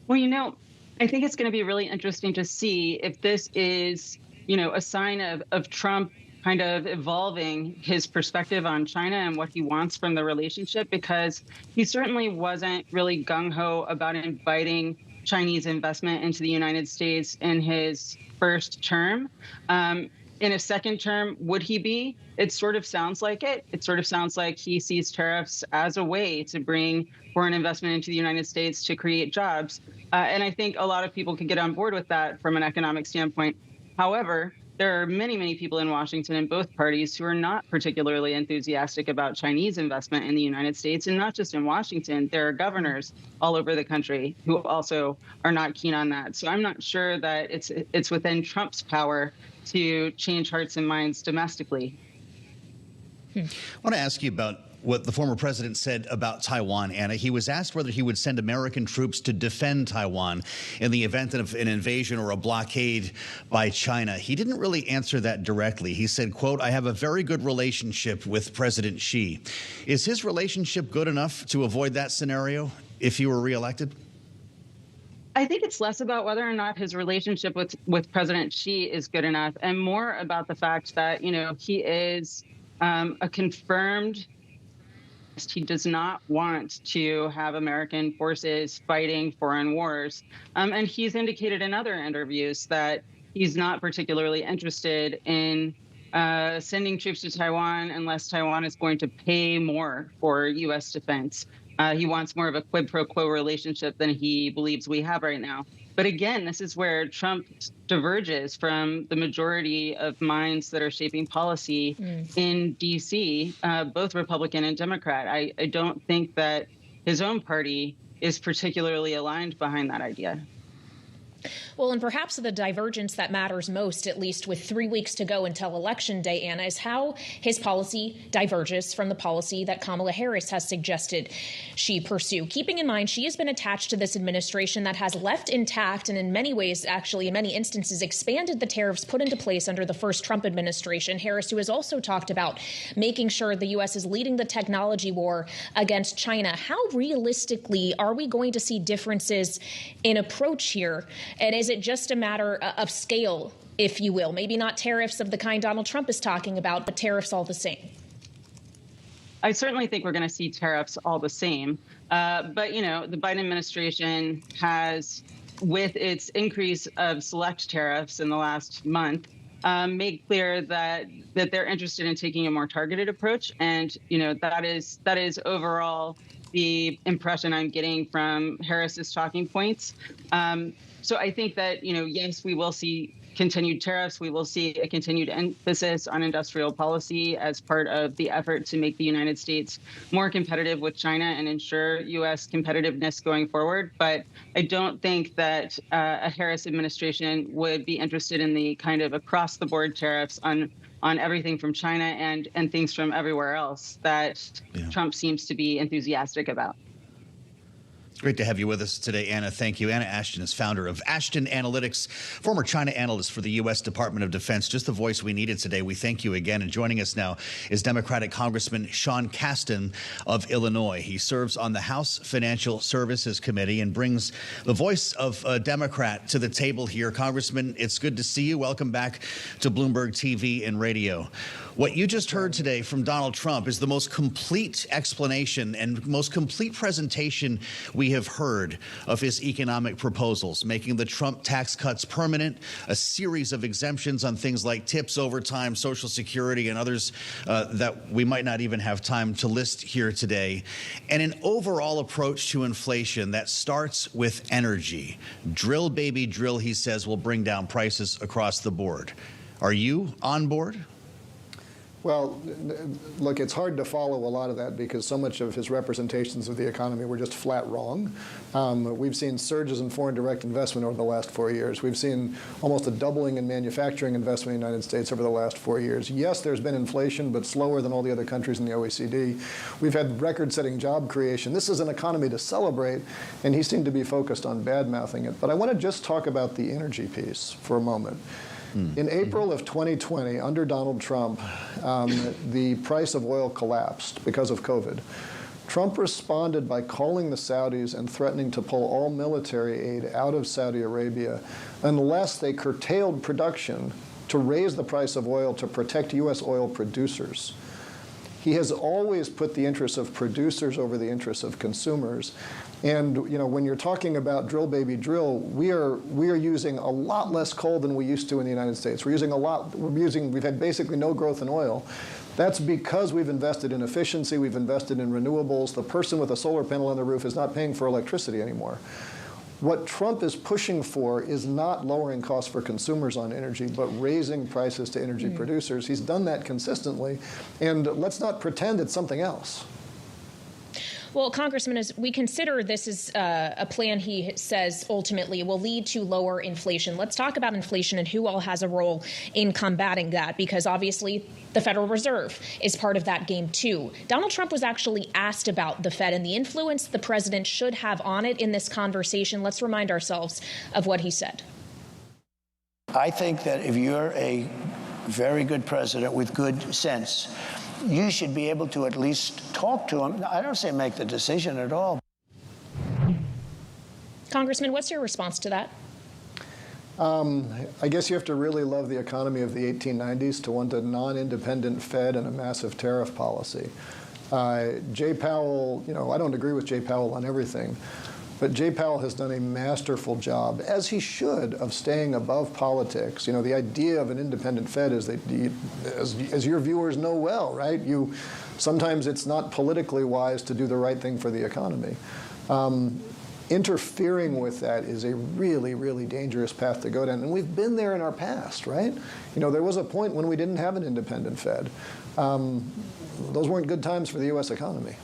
S9: Well, you know, I think it's going to be really interesting to see if this is, you know, a sign of Trump kind of evolving his perspective on China and what he wants from the relationship, because he certainly wasn't really gung-ho about inviting Chinese investment into the United States in his first term. In a second term, would he be? It sort of sounds like it. It sort of sounds like he sees tariffs as a way to bring foreign investment into the United States to create jobs. And I think a lot of people could get on board with that from an economic standpoint. However, there are many, many people in Washington in both parties who are not particularly enthusiastic about Chinese investment in the United States, and not just in Washington. There are governors all over the country who also are not keen on that. So I'm not sure that it's within Trump's power to change hearts and minds domestically.
S5: I want to ask you about what the former president said about Taiwan, Anna. He was asked whether he would send American troops to defend Taiwan in the event of an invasion or a blockade by China. He didn't really answer that directly. He said, quote, "I have a very good relationship with President Xi." Is his relationship good enough to avoid that scenario if he were reelected?
S9: I think it's less about whether or not his relationship with President Xi is good enough, and more about the fact that, you know, he is a confirmed. He does not want to have American forces fighting foreign wars. And he's indicated in other interviews that he's not particularly interested in sending troops to Taiwan unless Taiwan is going to pay more for U.S. defense. He wants more of a quid pro quo relationship than he believes we have right now. But again, this is where Trump diverges from the majority of minds that are shaping policy in D.C., both Republican and Democrat. I don't think that his own party is particularly aligned behind that idea.
S4: Well, and perhaps the divergence that matters most, at least with 3 weeks to go until Election Day, Anna, is how his policy diverges from the policy that Kamala Harris has suggested she pursue. Keeping in mind, she has been attached to this administration that has left intact and in many ways, actually, in many instances, expanded the tariffs put into place under the first Trump administration. Harris, who has also talked about making sure the U.S. is leading the technology war against China. How realistically are we going to see differences in approach here? And is it just a matter of scale, if you will? Maybe not tariffs of the kind Donald Trump is talking about, but tariffs all the same.
S9: I certainly think we're going to see tariffs all the same. But, you know, the Biden administration has, with its increase of select tariffs in the last month, made clear that they're interested in taking a more targeted approach. And, that is overall the impression I'm getting from Harris's talking points. So I think that, yes, we will see continued tariffs. We will see a continued emphasis on industrial policy as part of the effort to make the United States more competitive with China and ensure U.S. competitiveness going forward. But I don't think that a Harris administration would be interested in the kind of across-the-board tariffs on everything from China and things from everywhere else that Trump seems to be enthusiastic about.
S5: Great to have you with us today, Anna. Thank you. Anna Ashton is founder of Ashton Analytics, former China analyst for the U.S. Department of Defense. Just the voice we needed today. We thank you again. And joining us now is Democratic Congressman Sean Casten of Illinois. He serves on the House Financial Services Committee and brings the voice of a Democrat to the table here. Congressman, it's good to see you. Welcome back to Bloomberg TV and radio. What you just heard today from Donald Trump is the most complete explanation and most complete presentation we have heard of his economic proposals, making the Trump tax cuts permanent, a series of exemptions on things like tips, overtime, Social Security, and others that we might not even have time to list here today, and an overall approach to inflation that starts with energy. Drill, baby, drill, he says, will bring down prices across the board. Are you on board?
S10: Well, look, it's hard to follow a lot of that because so much of his representations of the economy were just flat wrong. We've seen surges in foreign direct investment over the last 4 years. We've seen almost a doubling in manufacturing investment in the United States over the last 4 years. Yes, there's been inflation, but slower than all the other countries in the OECD. We've had record-setting job creation. This is an economy to celebrate, and he seemed to be focused on bad-mouthing it. But I want to just talk about the energy piece for a moment. In April of 2020, under Donald Trump, the price of oil collapsed because of COVID. Trump responded by calling the Saudis and threatening to pull all military aid out of Saudi Arabia unless they curtailed production to raise the price of oil to protect U.S. oil producers. He has always put the interests of producers over the interests of consumers. And when you're talking about drill, baby, drill, we are using a lot less coal than we used to in the United States. We've had basically no growth in oil. That's because we've invested in efficiency, we've invested in renewables. The person with a solar panel on the roof is not paying for electricity anymore. What Trump is pushing for is not lowering costs for consumers on energy, but raising prices to energy producers. He's done that consistently. And let's not pretend it's something else.
S4: Well, Congressman, as we consider this is a plan he says ultimately will lead to lower inflation, let's talk about inflation and who all has a role in combating that, because obviously the Federal Reserve is part of that game, too. Donald Trump was actually asked about the Fed and the influence the president should have on it in this conversation. Let's remind ourselves of what he said.
S2: I think that if you're a very good president with good sense, you should be able to at least talk to him. I don't say make the decision at all.
S4: Congressman, what's your response to that?
S10: I guess you have to really love the economy of the 1890s to want a non-independent Fed and a massive tariff policy. Jay Powell, I don't agree with Jay Powell on everything, but Jay Powell has done a masterful job, as he should, of staying above politics. The idea of an independent Fed is that, as your viewers know well, right? Sometimes it's not politically wise to do the right thing for the economy. Interfering with that is a really, really dangerous path to go down. And we've been there in our past, right? There was a point when we didn't have an independent Fed. Those weren't good times for the U.S. economy.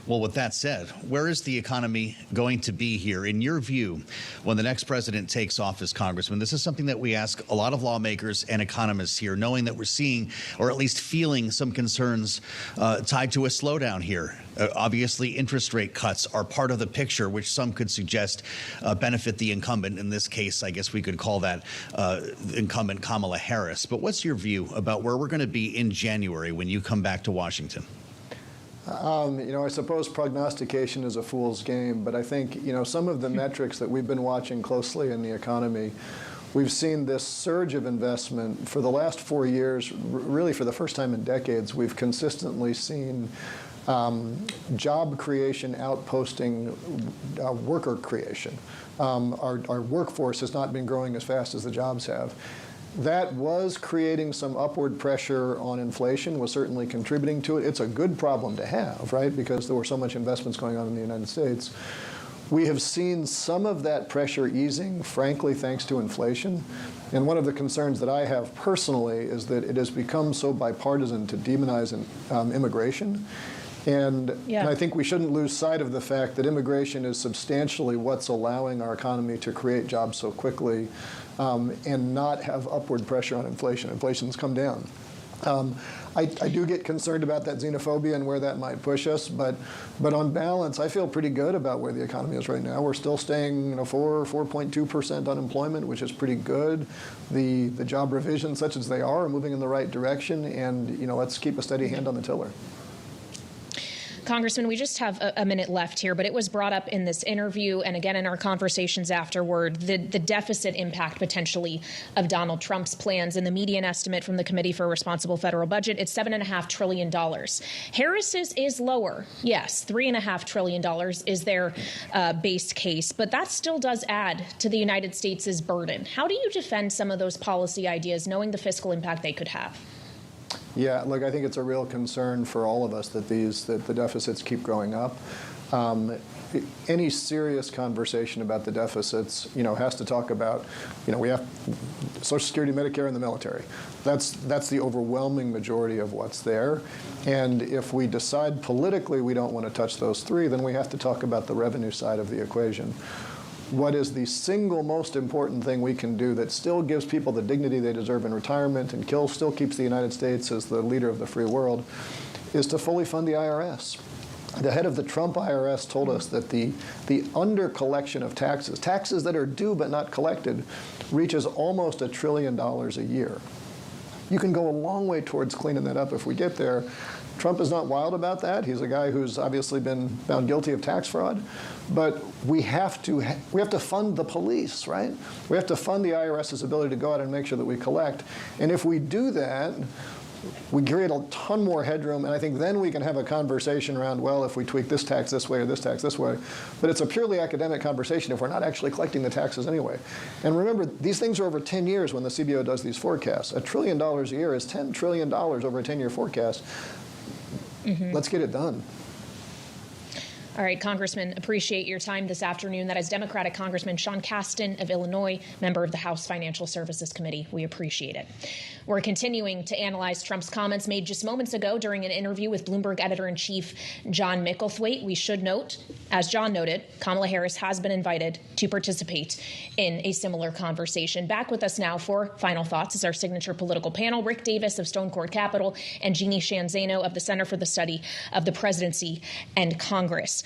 S5: Well, with that said, where is the economy going to be here, in your view, when the next president takes office, Congressman? This is something that we ask a lot of lawmakers and economists here, knowing that we're seeing, or at least feeling, some concerns tied to a slowdown here. Obviously, interest rate cuts are part of the picture, which some could suggest benefit the incumbent. In this case, I guess we could call that incumbent Kamala Harris. But what's your view about where we're going to be in January when you come back to Washington?
S10: I suppose prognostication is a fool's game, but I think, some of the metrics that we've been watching closely in the economy, we've seen this surge of investment for the last 4 years. Really, for the first time in decades, we've consistently seen job creation outposting worker creation. Our workforce has not been growing as fast as the jobs have. That was creating some upward pressure on inflation, was certainly contributing to it. It's a good problem to have, right, because there were so much investments going on in the United States. We have seen some of that pressure easing, frankly, thanks to inflation. And one of the concerns that I have personally is that it has become so bipartisan to demonize immigration. And I think we shouldn't lose sight of the fact that immigration is substantially what's allowing our economy to create jobs so quickly and not have upward pressure on inflation. Inflation's come down. I do get concerned about that xenophobia and where that might push us, but on balance, I feel pretty good about where the economy is right now. We're still staying 4.2% unemployment, which is pretty good. The job revisions, such as they are moving in the right direction, and let's keep a steady hand on the tiller.
S4: Congressman, we just have a minute left here, but it was brought up in this interview and again in our conversations afterward, the deficit impact potentially of Donald Trump's plans. And the median estimate from the Committee for a Responsible Federal Budget, it's $7.5 trillion. Harris's is lower. Yes, $3.5 trillion is their base case, but that still does add to the United States' burden. How do you defend some of those policy ideas, knowing the fiscal impact they could have?
S10: Yeah, look, I think it's a real concern for all of us that the deficits keep growing up. Any serious conversation about the deficits, has to talk about, we have Social Security, Medicare, and the military. That's the overwhelming majority of what's there. And if we decide politically we don't want to touch those three, then we have to talk about the revenue side of the equation. What is the single most important thing we can do that still gives people the dignity they deserve in retirement and still keeps the United States as the leader of the free world is to fully fund the IRS. The head of the Trump IRS told us that the under-collection of taxes that are due but not collected, reaches almost $1 trillion a year. You can go a long way towards cleaning that up if we get there. Trump is not wild about that. He's a guy who's obviously been found guilty of tax fraud. But we have to fund the police, right? We have to fund the IRS's ability to go out and make sure that we collect. And if we do that, we create a ton more headroom, and I think then we can have a conversation around, well, if we tweak this tax this way or this tax this way. But it's a purely academic conversation if we're not actually collecting the taxes anyway. And remember, these things are over 10 years when the CBO does these forecasts. $1 trillion a year is $10 trillion over a 10-year forecast. Let's get it done.
S4: All right, Congressman, appreciate your time this afternoon. That is Democratic Congressman Sean Casten of Illinois, member of the House Financial Services Committee. We appreciate it. We're continuing to analyze Trump's comments made just moments ago during an interview with Bloomberg editor-in-chief John Micklethwait. We should note, as John noted, Kamala Harris has been invited to participate in a similar conversation. Back with us now for final thoughts is our signature political panel, Rick Davis of Stone Court Capital and Jeannie Shanzano of the Center for the Study of the Presidency and Congress.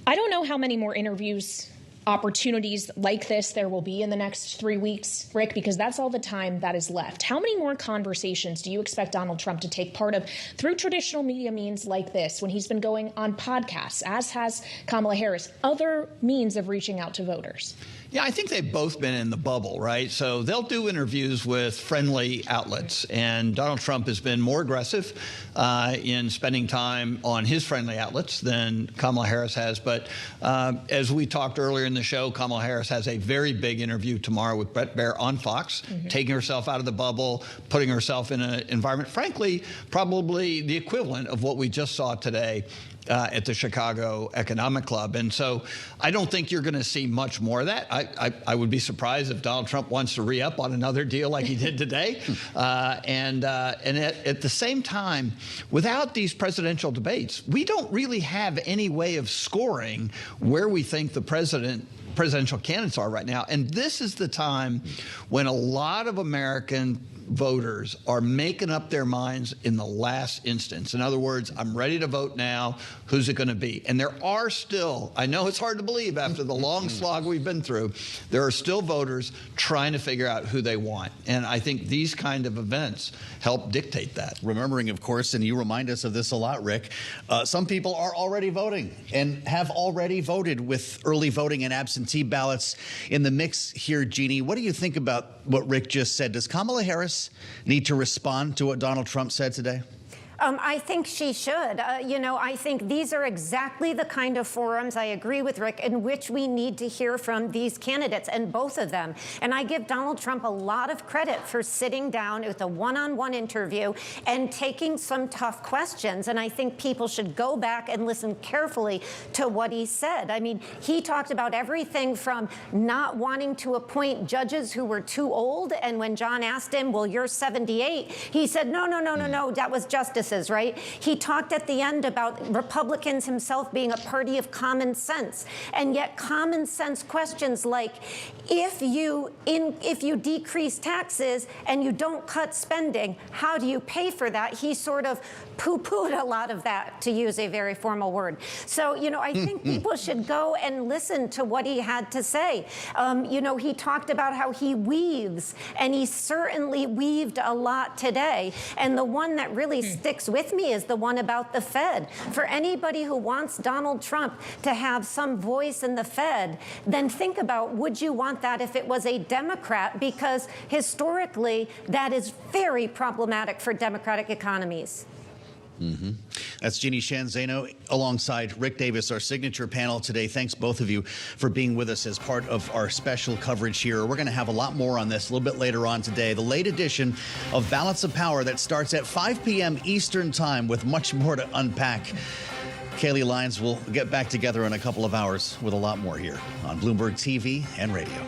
S4: I don't know how many more interviews, opportunities like this there will be in the next 3 weeks, Rick, because that's all the time that is left. How many more conversations do you expect Donald Trump to take part of through traditional media means like this when he's been going on podcasts, as has Kamala Harris, other means of reaching out to voters?
S7: Yeah, I think they've both been in the bubble, right? So they'll do interviews with friendly outlets. And Donald Trump has been more aggressive in spending time on his friendly outlets than Kamala Harris has. But as we talked earlier in the show, Kamala Harris has a very big interview tomorrow with Bret Baier on Fox, taking herself out of the bubble, putting herself in an environment, frankly, probably the equivalent of what we just saw today at the Chicago Economic Club. And so I don't think you're going to see much more of that. I would be surprised if Donald Trump wants to re-up on another deal like he did today. And at the same time, without these presidential debates, we don't really have any way of scoring where we think the presidential candidates are right now. And this is the time when a lot of American voters are making up their minds in the last instance. In other words, I'm ready to vote now. Who's it going to be? And there are still, I know it's hard to believe after the long slog we've been through, there are still voters trying to figure out who they want. And I think these kind of events help dictate that.
S5: Remembering, of course, and you remind us of this a lot, Rick, some people are already voting and have already voted with early voting and absentee ballots in the mix here. Jeannie, what do you think about what Rick just said? Does Kamala Harris need to respond to what Donald Trump said today?
S8: I think she should. I think these are exactly the kind of forums, I agree with Rick, in which we need to hear from these candidates, and both of them. And I give Donald Trump a lot of credit for sitting down with a one-on-one interview and taking some tough questions. And I think people should go back and listen carefully to what he said. I mean, he talked about everything from not wanting to appoint judges who were too old. And when John asked him, well, you're 78, he said, no, that was justices, right? He talked at the end about Republicans himself being a party of common sense. And yet common sense questions like, if you decrease taxes and you don't cut spending, how do you pay for that? He sort of poo-pooed a lot of that, to use a very formal word. So, I think people should go and listen to what he had to say. He talked about how he weaves, and he certainly weaved a lot today. And the one that really sticks with me is the one about the Fed. For anybody who wants Donald Trump to have some voice in the Fed, then think about, would you want that if it was a Democrat? Because historically, that is very problematic for democratic economies.
S5: That's Jeannie Sheehan Zaino alongside Rick Davis, our signature panel today. Thanks, both of you, for being with us as part of our special coverage here. We're going to have a lot more on this a little bit later on today. The late edition of Balance of Power that starts at 5 p.m. Eastern Time with much more to unpack. Kaylee Lyons will get back together in a couple of hours with a lot more here on Bloomberg TV and radio.